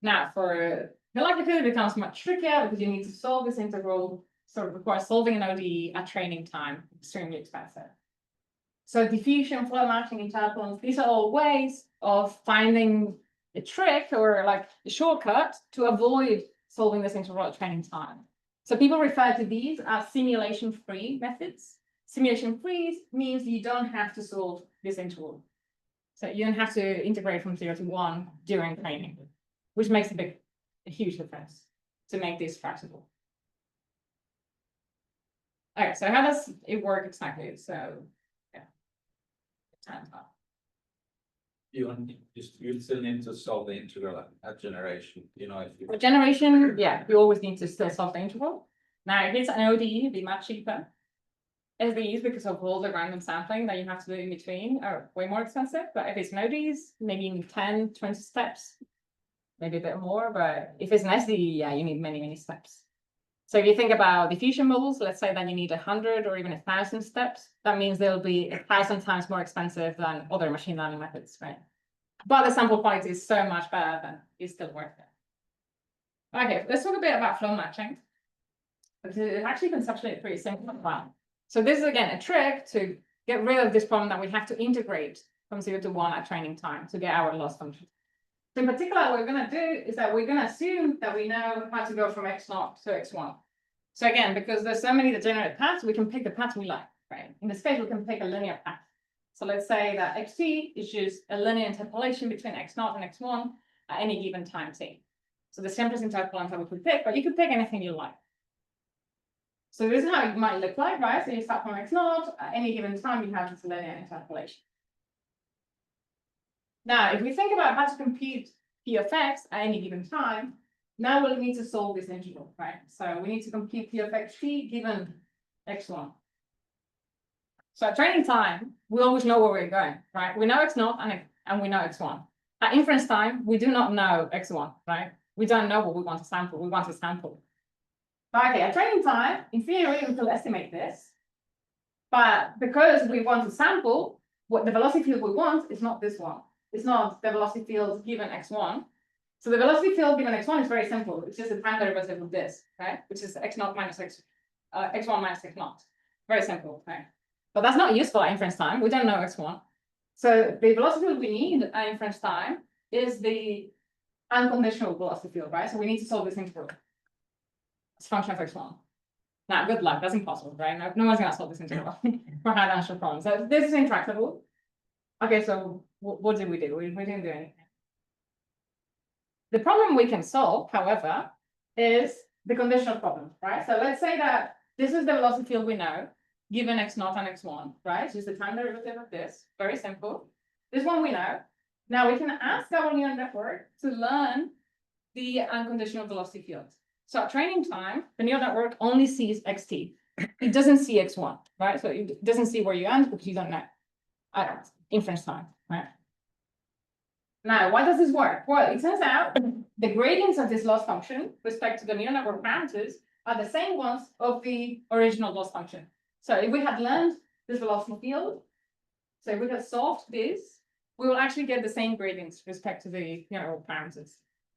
Now, for the likelihood, it becomes much trickier because you need to solve this integral, so it requires solving an ODE at training time, extremely expensive. So diffusion, flow matching, interpolants, these are all ways of finding a trick or like a shortcut to avoid solving this integral at training time. So people refer to these as simulation-free methods. Simulation-free means you don't have to solve this integral. So you don't have to integrate from 0 to 1 during training, which makes a huge difference to make this tractable. Okay, so how does it work exactly? So You still need to solve the integral at generation, you know, if you. For generation, yeah, you always need to still solve the integral. Now, if it's an ODE, it'd be much cheaper. SDEs, because of all the random sampling that you have to do in between, are way more expensive. But if it's an ODEs, maybe 10, 20 steps, maybe a bit more. But if it's an SDE, yeah, you need many, many steps. So if you think about diffusion models, let's say that you need 100 or even 1,000 steps, that means they'll be 1,000 times more expensive than other machine learning methods, right? But the sample quality is so much better that it's still worth it. Okay, let's talk a bit about flow matching. Because it's actually conceptually pretty simple as well. So this is again a trick to get rid of this problem that we have to integrate from 0 to 1 at training time to get our loss function. So in particular, what we're gonna do is that we're gonna assume that we know how to go from x0 to x1. So again, because there's so many degenerate paths, we can pick the path we like, right? In this case, we can pick a linear path. So let's say that xt is just a linear interpolation between x0 and x1 at any given time t. So the simplest interpolant that we could pick, but you could pick anything you like. So this is how it might look like, right? So you start from x0, at any given time, you have this linear interpolation. Now, if we think about how to compute p of x at any given time, now we'll need to solve this integral, right? So we need to compute p of xt given x1. So at training time, we always know where we're going, right? We know x0 and we know x1. At inference time, we do not know x1, right? We don't know what we want to sample. We want to sample. But okay, at training time, in theory, we could estimate this. But because we want to sample, what the velocity field we want is not this one. It's not the velocity field given x1. So the velocity field given x1 is very simple. It's just a time derivative of this, right? Which is x0 minus x1 minus x0. Very simple, right? But that's not useful at inference time. We don't know x1. So the velocity field we need at inference time is the unconditional velocity field, right? So we need to solve this integral. It's a function of x1. Now, good luck. That's impossible, right? No one's going to solve this integral for high-dimensional problems. So this is intractable. Okay, so what did we do? We didn't do anything. The problem we can solve, however, is the conditional problem, right? So let's say that this is the velocity field we know, given x0 and x1, right? Just the time derivative of this. Very simple. This one we know. Now we can ask our neural network to learn the unconditional velocity field. So at training time, the neural network only sees xt. It doesn't see x1, right? So it doesn't see where you end because you don't know at inference time, right? Now, why does this work? Well, it turns out the gradients of this loss function with respect to the neural network parameters are the same ones of the original loss function. So if we had learned this velocity field, so if we had solved this, we will actually get the same gradients with respect to the neural parameters.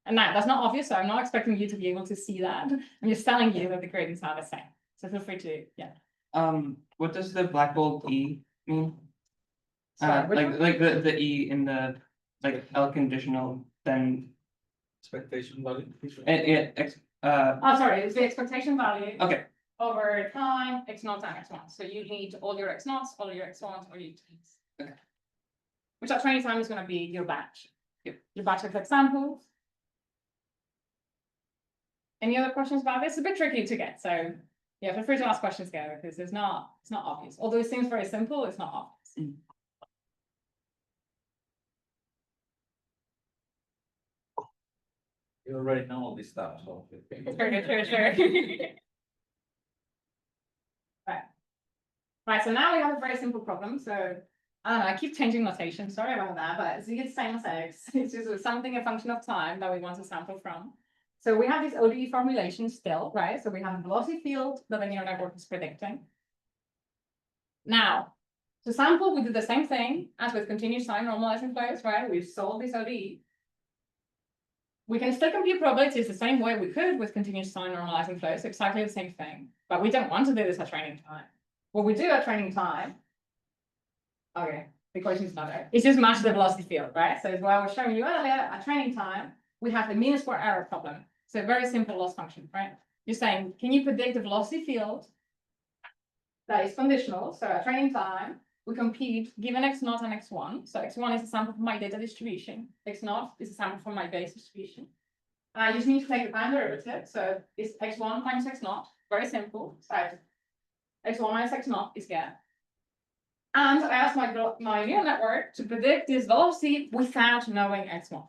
And now that's not obvious, so I'm not expecting you to be able to see that. I'm just telling you that the gradients are the same. So feel free to, yeah. What does the black bold E mean? Sorry, which one? Like the E in the like L conditional, then Expectation value. Oh, sorry, it's the expectation value Okay, over time, x0 and x1. So you need all your x0s, all your x1s, all your t's. Okay. Which at training time is going to be your batch. Your batch of examples. Any other questions about this? It's a bit tricky to get, so yeah, feel free to ask questions, go, because it's not obvious. Although it seems very simple, it's not obvious. You already know all this stuff, so. Sure. Right, so now we have a very simple problem. So I don't know, I keep changing notation, sorry about that, but it's the same as x. It's just something, a function of time that we want to sample from. So we have this ODE formulation still, right? So we have a velocity field that the neural network is predicting. Now, to sample, we do the same thing as with continuous time normalizing flows, right? We've solved this ODE. We can still compute probabilities the same way we could with continuous time normalizing flows, exactly the same thing. But we don't want to do this at training time. What we do at training time, okay, the question is not there. It's just match the velocity field, right? So as what I was showing you earlier, at training time, we have the mean square error problem. So a very simple loss function, right? You're saying, can you predict the velocity field that is conditional? So at training time, we compute given x0 and x1. So x1 is a sample from my data distribution. X0 is a sample from my base distribution. And I just need to take the time derivative. So it's x1 minus x0, very simple. So x1 minus x0 is here. And I ask my neural network to predict this velocity without knowing x1.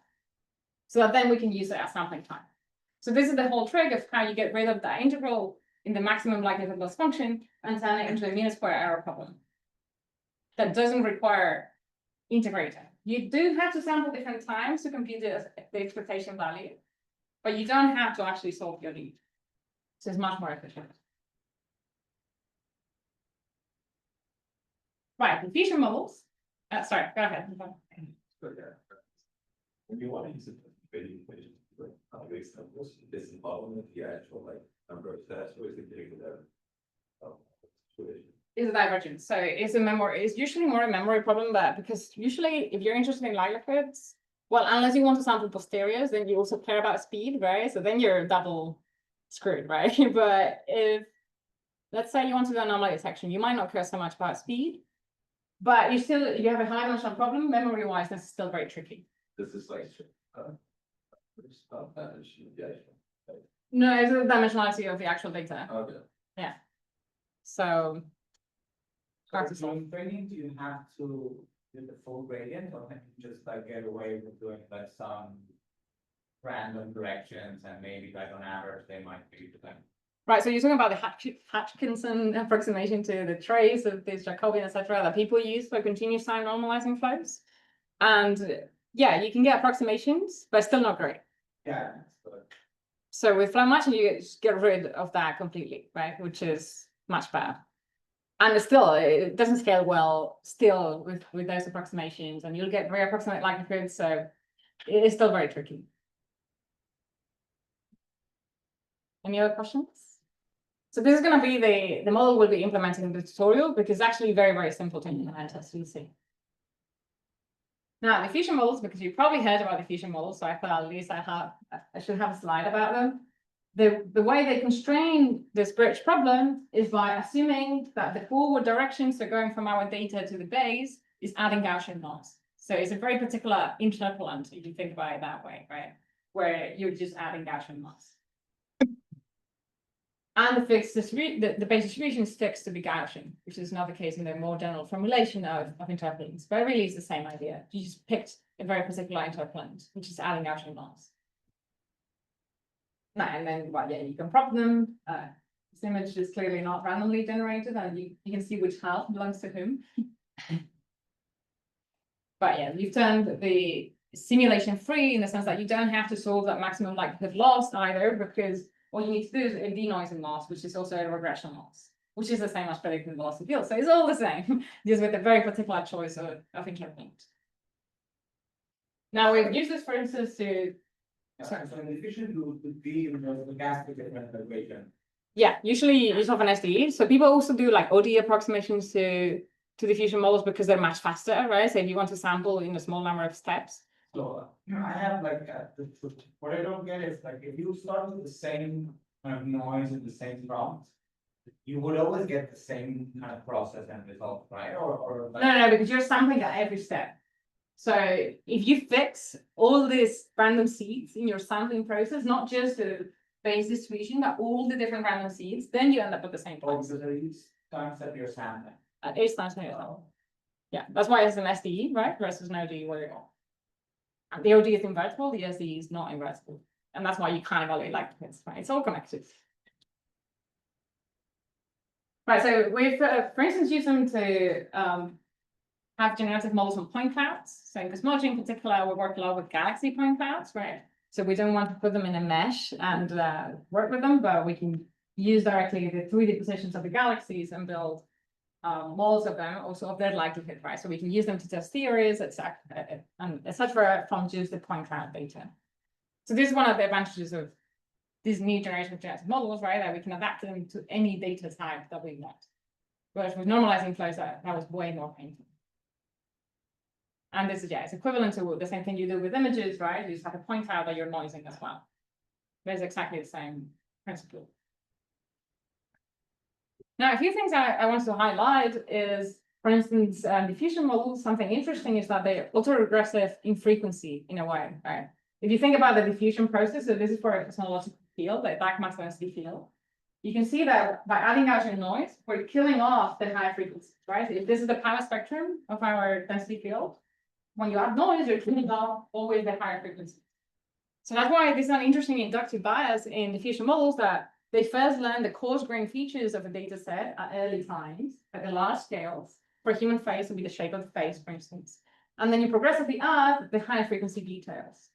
So that then we can use it as sampling time. So this is the whole trick of how you get rid of that integral in the maximum likelihood loss function and turn it into a mean square error problem that doesn't require integrating. You do have to sample different times to compute the expectation value, but you don't have to actually solve your lead. So it's much more efficient. Right, diffusion models. Sorry, go ahead. When you want to use it for trading equations, like how to examples, this is problem the actual like number of steps, or is it getting the situation? Is a divergence. So it's usually more a memory problem, but because usually if you're interested in likelihoods, Well, unless you want to sample posteriors, then you also care about speed, right? So then you're double screwed, right? But if, let's say you want to do anomaly detection, you might not care so much about speed, but you have a high dimensional problem, memory-wise, this is still very tricky. This is like. No, it's the dimensionality of the actual data. Okay. So hard to So solve. in training, do you have to do the full gradient, or can you just like get away with doing like some random directions and maybe like on average they might be the same? Right, so you're talking about the Hutchinson approximation to the trace of this Jacobian, etc., that people use for continuous time normalizing flows. And yeah, you can get approximations, but still not great. Yeah. But So with flow matching, you just get rid of that completely, right? Which is much better. And still, it doesn't scale well still with those approximations, and you'll get very approximate likelihoods, so it is still very tricky. Any other questions? So this is going to be the model we'll be implementing in the tutorial, because it's actually very, very simple to implement, as you see. Now, diffusion models, because you probably heard about diffusion models, so I thought at least I should have a slide about them. The way they constrain this bridge problem is by assuming that the forward direction, so going from our data to the base, is adding Gaussian loss. So it's a very particular interpolant, if you think about it that way, right? Where you're just adding Gaussian loss. And the fixed distribution, the base distribution sticks to be Gaussian, which is another case in the more general formulation of interpolants. But really, it's the same idea. You just picked a very particular interpolant, which is adding Gaussian loss. And then, well, yeah, you can prop them. This image is clearly not randomly generated, and you can see which half belongs to whom. But yeah, you've turned the simulation free in the sense that you don't have to solve that maximum likelihood loss either, because what you need to do is a denoising loss, which is also a regression loss, which is the same as predicting velocity field. So it's all the same, just with a very particular choice of interpolant. Now we've used this, for instance, to so the diffusion would be the gas difference equation. yeah, usually you use off an SDE. So people also do like ODE approximations to diffusion models because they're much faster, right? So if you want to sample in a small number of steps. So I have like what I don't get is like if you start with the same kind of noise and the same prompt, you would always get the same kind of process and result, right? Or like, No, because you're sampling at every step. So if you fix all these random seeds in your sampling process, not just the base distribution, but all the different random seeds, then you end up with the same place. because at each time that you're sampling. At each time, yeah, that's why it's an SDE, right? Versus an ODE where the ODE is invertible, the SDE is not invertible. And that's why you can't evaluate likelihoods, right? It's all connected. Right, so we've, for instance, used them to have generative models on point clouds. So in cosmology in particular, we work a lot with galaxy point clouds, right? So we don't want to put them in a mesh and work with them, but we can use directly the 3D positions of the galaxies and build models of them, also of their likelihood, right? So we can use them to test theories, and etc. from just the point cloud data. So this is one of the advantages of these new generation of generative models, right? That we can adapt them to any data type that we want. Whereas with normalizing flows, that was way more painful. And this is, yeah, it's equivalent to the same thing you do with images, right? You just have a point cloud that you're noising as well. But it's exactly the same principle. Now, a few things I want to highlight is, for instance, diffusion models, something interesting is that they're autoregressive in frequency in a way, right? If you think about the diffusion process, so this is for a cosmological field, like dark matter density field, you can see that by adding Gaussian noise, we're killing off the high frequencies, right? If this is the power spectrum of our density field, when you add noise, you're killing off always the higher frequencies. So that's why this is an interesting inductive bias in diffusion models, that they first learn the coarse grained features of a data set at early times, at the large scales. For a human face, would be the shape of the face, for instance. And then you progressively add the higher frequency details.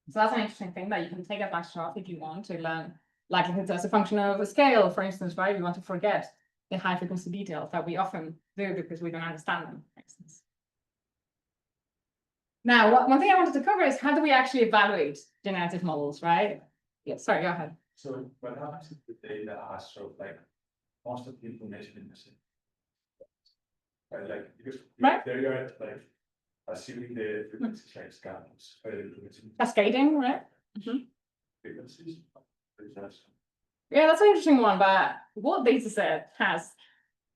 So that's an interesting thing that you can take advantage of if you want to learn likelihoods as a function of a scale, for instance, right? We want to forget the high frequency details that we often do because we don't understand them, for instance. Now, one thing I wanted to cover is how do we actually evaluate generative models, right? Yeah, sorry, go ahead. So what happens if the data Astro, like most of the information in the same? Right, like because Right. there you are, like assuming the frequency change counts, Cascading, right? frequencies. Yeah, that's an interesting one, but what data set has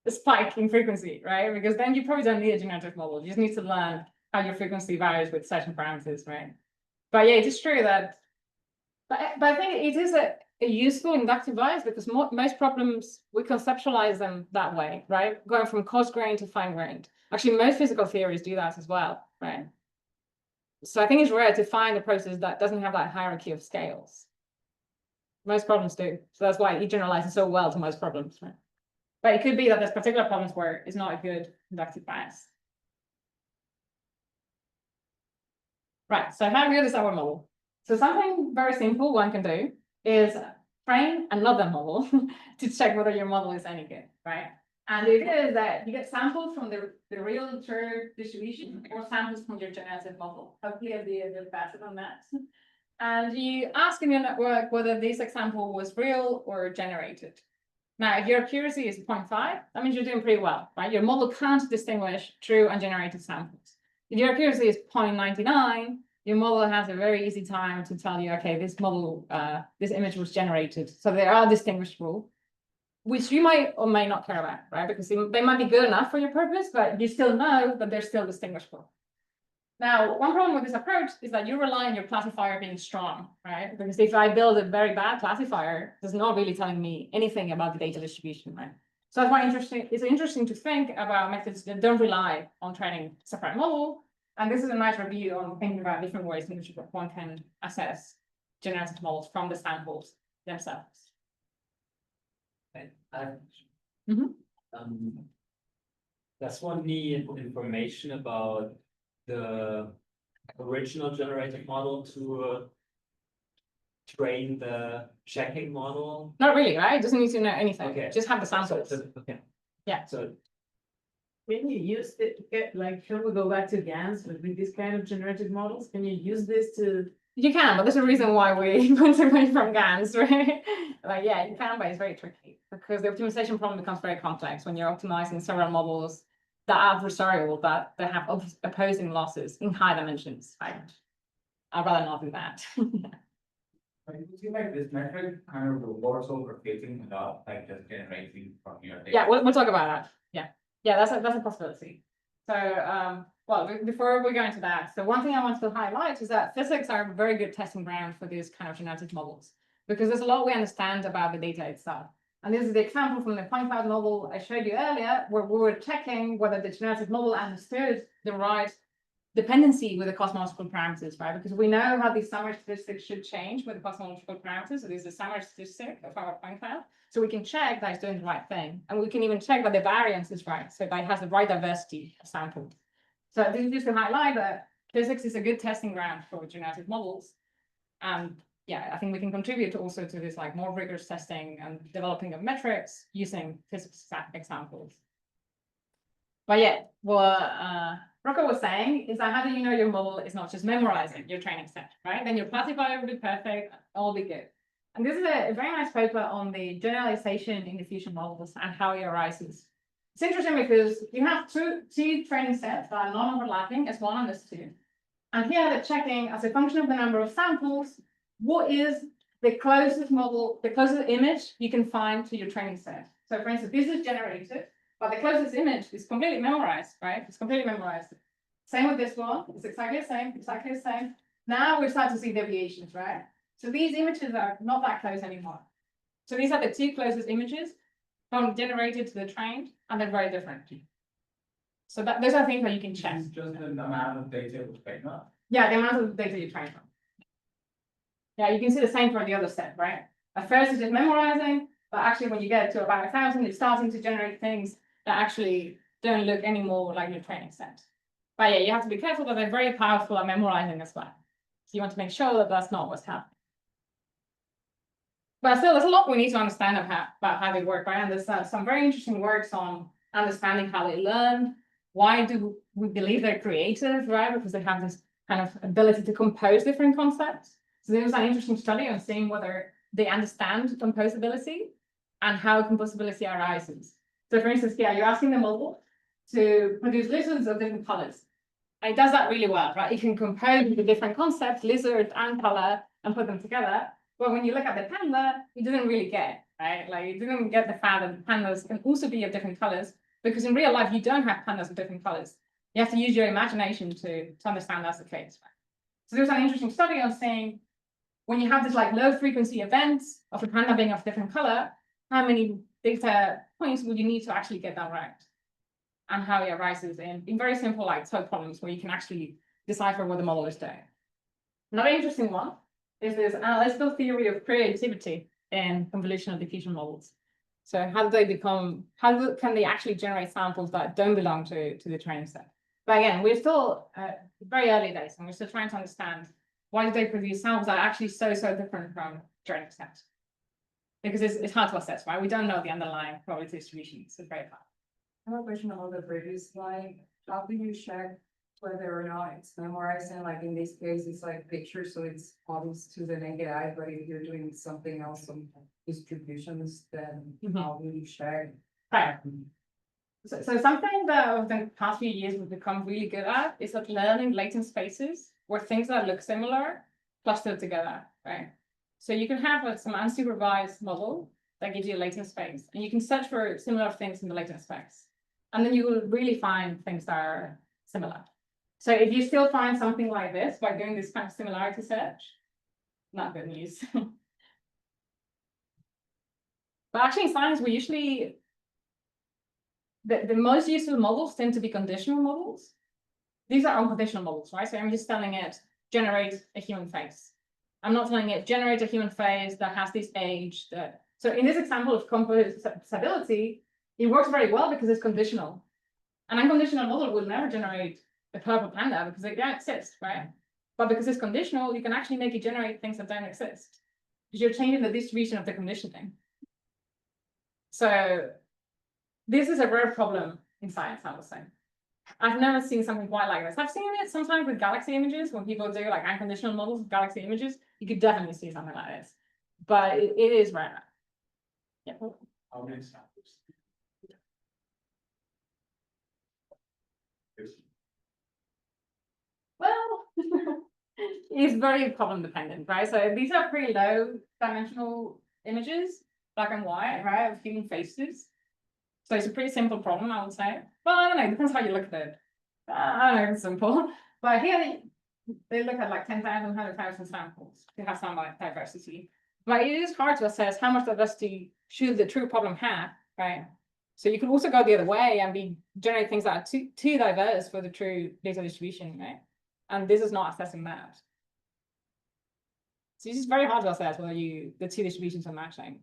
a spike in frequency, right? Because then you probably don't need a generative model. You just need to learn how your frequency varies with certain parameters, right? But yeah, it is true that, but I think it is a useful inductive bias because most problems, we conceptualize them that way, right? Going from coarse-grained to fine-grained. Actually, most physical theories do that as well, right? So I think it's rare to find a process that doesn't have that hierarchy of scales. Most problems do. So that's why it generalizes so well to most problems, right? But it could be that there's particular problems where it's not a good inductive bias. Right, so how good is our model? So something very simple one can do is train another model to check whether your model is any good, right? And the idea is that you get samples from the real true distribution or samples from your generative model. Hopefully I'll be a bit better than that. And you ask in your network whether this example was real or generated. Now, if your accuracy is 0.5, that means you're doing pretty well, right? Your model can't distinguish true and generated samples. If your accuracy is 0.99, your model has a very easy time to tell you, okay, this model, this image was generated. So they are distinguishable, which you might or may not care about, right? Because they might be good enough for your purpose, but you still know that they're still distinguishable. Now, one problem with this approach is that you rely on your classifier being strong, right? Because if I build a very bad classifier, it's not really telling me anything about the data distribution, right? So that's why it's interesting to think about methods that don't rely on training a separate model. And this is a nice review on thinking about different ways in which one can assess generative models from the samples themselves. Does one need information about the original generative model to train the checking model? Not really, right? It doesn't need to know anything. Okay. Just have the samples. Okay. Yeah. So Can you use it to get, like, can we go back to GANs with this kind of generative models? Can you use this to? You can, but there's a reason why we went away from GANs, right? Like, yeah, you can, but it's very tricky because the optimization problem becomes very complex when you're optimizing several models that are adversarial, that they have opposing losses in high dimensions. Right? I'd rather not do that. You see, like this metric kind of rewards overfitting without like just generating from your data. Yeah, we'll talk about that. Yeah, that's a possibility. So, well, before we go into that, so one thing I want to highlight is that physics are a very good testing ground for these kind of generative models, because there's a lot we understand about the data itself. And this is the example from the point cloud model I showed you earlier, where we were checking whether the generative model understood the right dependency with the cosmological parameters, right? Because we know how these summary statistics should change with the cosmological parameters. So this is a summary statistic of our point cloud. So we can check that it's doing the right thing. And we can even check that the variance is right. So that it has the right diversity of samples. So this is just to highlight that physics is a good testing ground for generative models. And yeah, I think we can contribute also to this like more rigorous testing and developing of metrics using physics examples. But yeah, what Rocco was saying is that how do you know your model is not just memorizing your training set, right? Then your classifier will be perfect, all be good. And this is a very nice paper on the generalization in diffusion models and how it arises. It's interesting because you have two training sets that are non-overlapping, S1 and S2. And here they're checking as a function of the number of samples, what is the closest model, the closest image you can find to your training set. So for instance, this is generated, but the closest image is completely memorized, right? It's completely memorized. Same with this one, it's exactly the same, exactly the same. Now we start to see deviations, right? So these images are not that close anymore. So these are the two closest images from generated to the trained, and they're very different. So those are things that you can check. It's just the amount of data we train on. Yeah, the amount of data you train from. Yeah, you can see the same for the other set, right? At first it's just memorizing, but actually when you get to about 1,000, it's starting to generate things that actually don't look anymore like your training set. But yeah, you have to be careful that they're very powerful at memorizing as well. So you want to make sure that that's not what's happening. But still, there's a lot we need to understand about how they work, right? And there's some very interesting works on understanding how they learn. Why do we believe they're creative, right? Because they have this kind of ability to compose different concepts. So there was an interesting study on seeing whether they understand composability and how composability arises. So for instance, yeah, you're asking the model to produce lizards of different colors. And it does that really well, right? You can compose the different concepts, lizard and color, and put them together. But when you look at the panda, you didn't really get, right? Like you didn't get the fact that pandas can also be of different colors, because in real life, you don't have pandas of different colors. You have to use your imagination to understand that's the case, right? So there's an interesting study on saying, when you have this like low frequency events of a panda being of different color, how many data points would you need to actually get that right? And how it arises in very simple like type problems where you can actually decipher what the model is doing. Another interesting one is this analytical theory of creativity in convolutional diffusion models. So how can they actually generate samples that don't belong to the training set? But again, we're still very early days, and we're still trying to understand why do they produce samples that are actually so different from training sets? Because it's hard to assess, right? We don't know the underlying probability distribution. It's very hard. I have a question on the previous slide. How do you check whether or not it's memorizing? Like in this case, it's like pictures, so it's obvious to the naked eye, but if you're doing something else, some distributions, then how do you check? Right. So something that over the past few years we've become really good at is like learning latent spaces where things that look similar cluster together, right? So you can have like some unsupervised model that gives you a latent space, and you can search for similar things in the latent space. And then you will really find things that are similar. So if you still find something like this by doing this kind of similarity search, not good news. But actually in science, we usually, the most useful models tend to be conditional models. These are unconditional models, right? So I'm just telling it, generate a human face. I'm not telling it, generate a human face that has this age. So in this example of composability, it works very well because it's conditional. An unconditional model will never generate a purple panda because they don't exist, right? But because it's conditional, you can actually make it generate things that don't exist, because you're changing the distribution of the conditioning. So this is a rare problem in science, I would say. I've never seen something quite like this. I've seen it sometimes with galaxy images. When people do like unconditional models of galaxy images, you could definitely see something like this, but it is rare. Yeah. How many samples? Well, it's very problem dependent, right? So these are pretty low dimensional images, black and white, right, of human faces. So it's a pretty simple problem, I would say. Well, I don't know, it depends how you look at it. I don't know, it's simple. But here they look at like 10,000, 100,000 samples to have some like diversity. But it is hard to assess how much diversity should the true problem have, right? So you could also go the other way and generate things that are too diverse for the true data distribution, right? And this is not assessing that. So this is very hard to assess whether the two distributions are matching.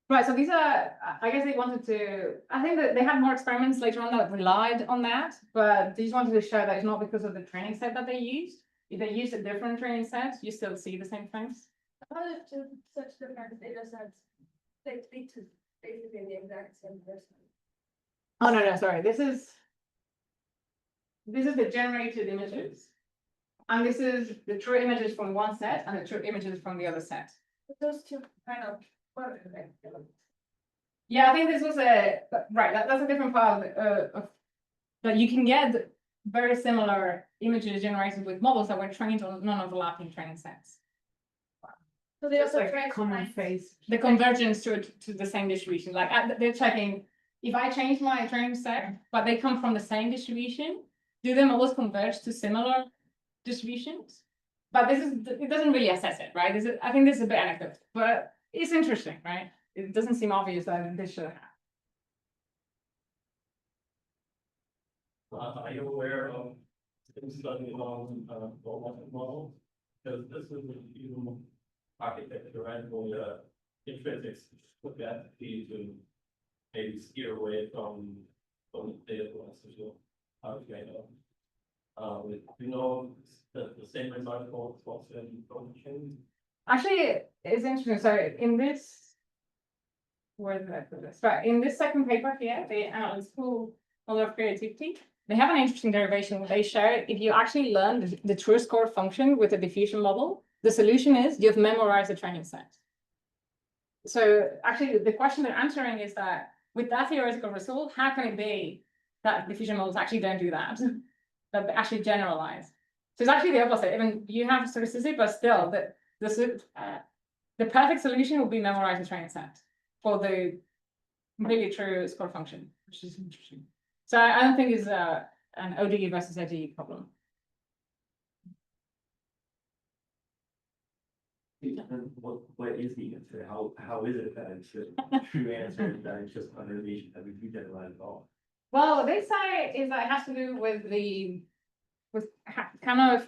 Right, so these are, I guess they wanted to, I think that they had more experiments later on that relied on that, but they just wanted to show that it's not because of the training set that they used. If they used a different training set, you still see the same things. How did such different data sets they speak to basically the exact same person? Oh, no, sorry. This is the generated images. And this is the true images from one set and the true images from the other set. But those two kind of work. Yeah, I think this was right. That's a different part of that you can get very similar images generated with models that were trained on non-overlapping training sets. So they also like common face. The convergence to the same distribution. Like they're checking if I change my training set, but they come from the same distribution, do they always converge to similar distributions? But it doesn't really assess it, right? I think this is a bit anecdotal, but it's interesting, right? It doesn't seem obvious that this should have. Are you aware of studying on model? Because this is a new architecture, right? Where the intrinsics put that key to maybe steer away from data processing. How do you know? You know the same result was in chain. Actually, it's interesting. So in this, where did I put this? Right, in this second paper here, the analytical model of creativity, they have an interesting derivation where they show if you actually learn the true score function with a diffusion model, the solution is you've memorized the training set. So actually, the question they're answering is that with that theoretical result, how can it be that diffusion models actually don't do that? That they actually generalize. So it's actually the opposite. Even you have stochasticity, but still, the perfect solution would be memorize the training set for the completely true score function, which is interesting. So I don't think it's an ODE versus ODE problem. What is the answer? How is it that it's a true answer that it's just underneath that we do generalize at all? Well, what they say is that it has to do with kind of,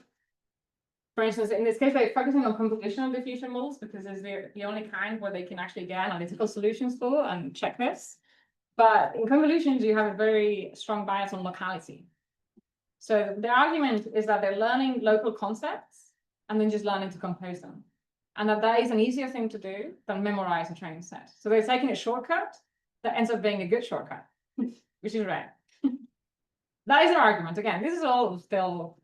for instance, in this case, they're focusing on convolutional diffusion models because it's the only kind where they can actually get analytical solutions for and check this. But in convolutions, you have a very strong bias on locality. So the argument is that they're learning local concepts and then just learning to compose them. And that is an easier thing to do than memorize a training set. So they're taking a shortcut that ends up being a good shortcut, which is rare. That is an argument. Again, this is all still,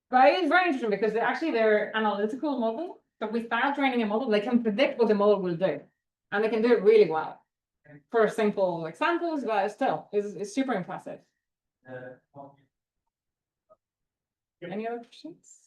but it's very interesting because they're analytical model. So without training a model, they can predict what the model will do. And they can do it really well for simple examples, but still, it's super impressive. Any other questions?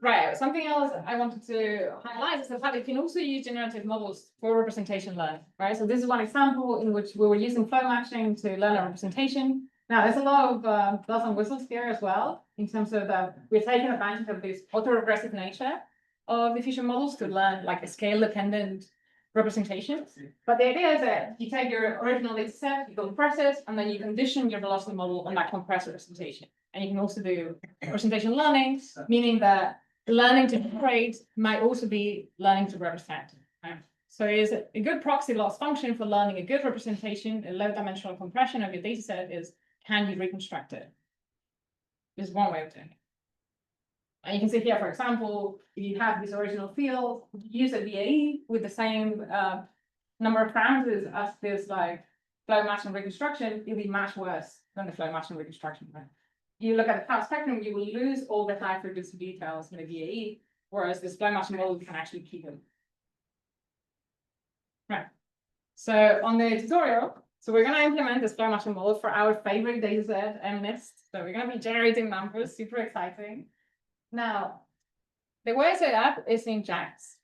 Right, something else I wanted to highlight is the fact that you can also use generative models for representation learning, right? So this is one example in which we were using flow matching to learn a representation. Now, there's a lot of bells and whistles here as well, in terms of that we're taking advantage of this autoregressive nature of diffusion models to learn like a scale-dependent representations. But the idea is that you take your original data set, you compress it, and then you condition your velocity model on that compressed representation. And you can also do representation learning, meaning that learning to generate might also be learning to represent. Right? So it's a good proxy loss function for learning a good representation, a low dimensional compression of your data set is, can you reconstruct it? This is one way of doing it. And you can see here, for example, if you have this original field, use a VAE with the same number of parameters as this like flow matching reconstruction, it'll be much worse than the flow matching reconstruction. Right? You look at the power spectrum, you will lose all the high frequency details in a VAE, whereas this flow matching model can actually keep them. Right. So on the tutorial, so we're going to implement this flow matching model for our favorite data set, MNIST. So we're going to be generating numbers, super exciting. Now, the way I set up is in JAX.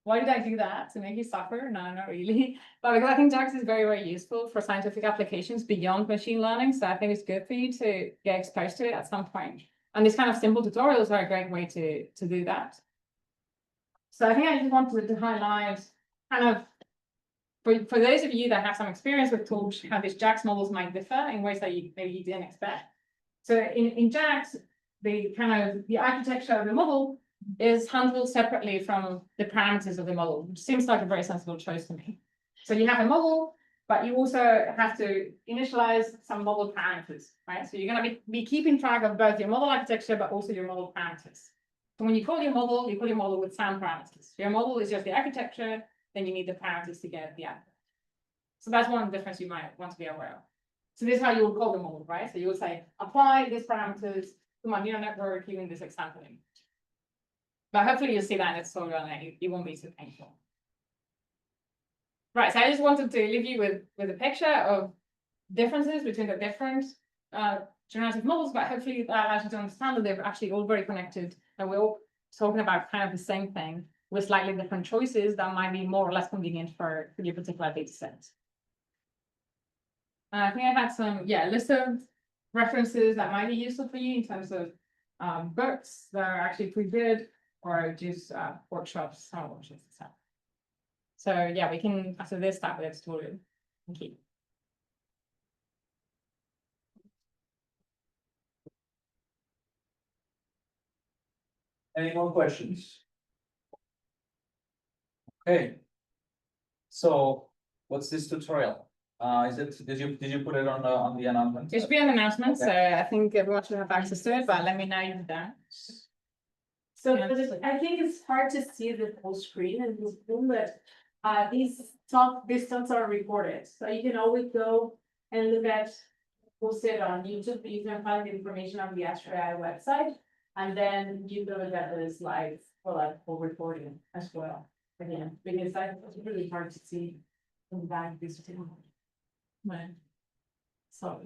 Why did I do that? To make you suffer? No, not really. But because I think JAX is very, very useful for scientific applications beyond machine learning. So I think it's good for you to get exposed to it at some point. And these kind of simple tutorials are a great way to do that. So I think I just wanted to highlight kind of, for those of you that have some experience with tools, how these JAX models might differ in ways that maybe you didn't expect. So in JAX, the architecture of the model is handled separately from the parameters of the model, which seems like a very sensible choice to me. So you have a model, but you also have to initialize some model parameters, right? So you're going to be keeping track of both your model architecture, but also your model parameters. So when you call your model with some parameters. Your model is just the architecture, then you need the parameters to get the output. So that's one difference you might want to be aware of. So this is how you would call the model, right? So you would say, apply these parameters to my neural network using this example image. But hopefully you'll see that in the tutorial and it won't be so painful. Right, so I just wanted to leave you with a picture of differences between the different generative models, but hopefully that allows you to understand that they're actually all very connected and we're all talking about kind of the same thing with slightly different choices that might be more or less convenient for your particular data set. I think I had some, list of references that might be useful for you in terms of books that are actually pre-bid or just workshops, summer workshops, etc. So yeah, we can after this start with a tutorial. Thank you. Any more questions? Okay. So what's this tutorial? Did you put it on the announcement? It should be an announcement, so I think everyone should have access to it, but let me know you've done. So I think it's hard to see the full screen in this room, but these talks are recorded, so you can always go and look at posted on YouTube. You can find the information on the AstroAI website. And then you look at the slides for like for recording as well, again, because it's really hard to see in back this thing. Right. So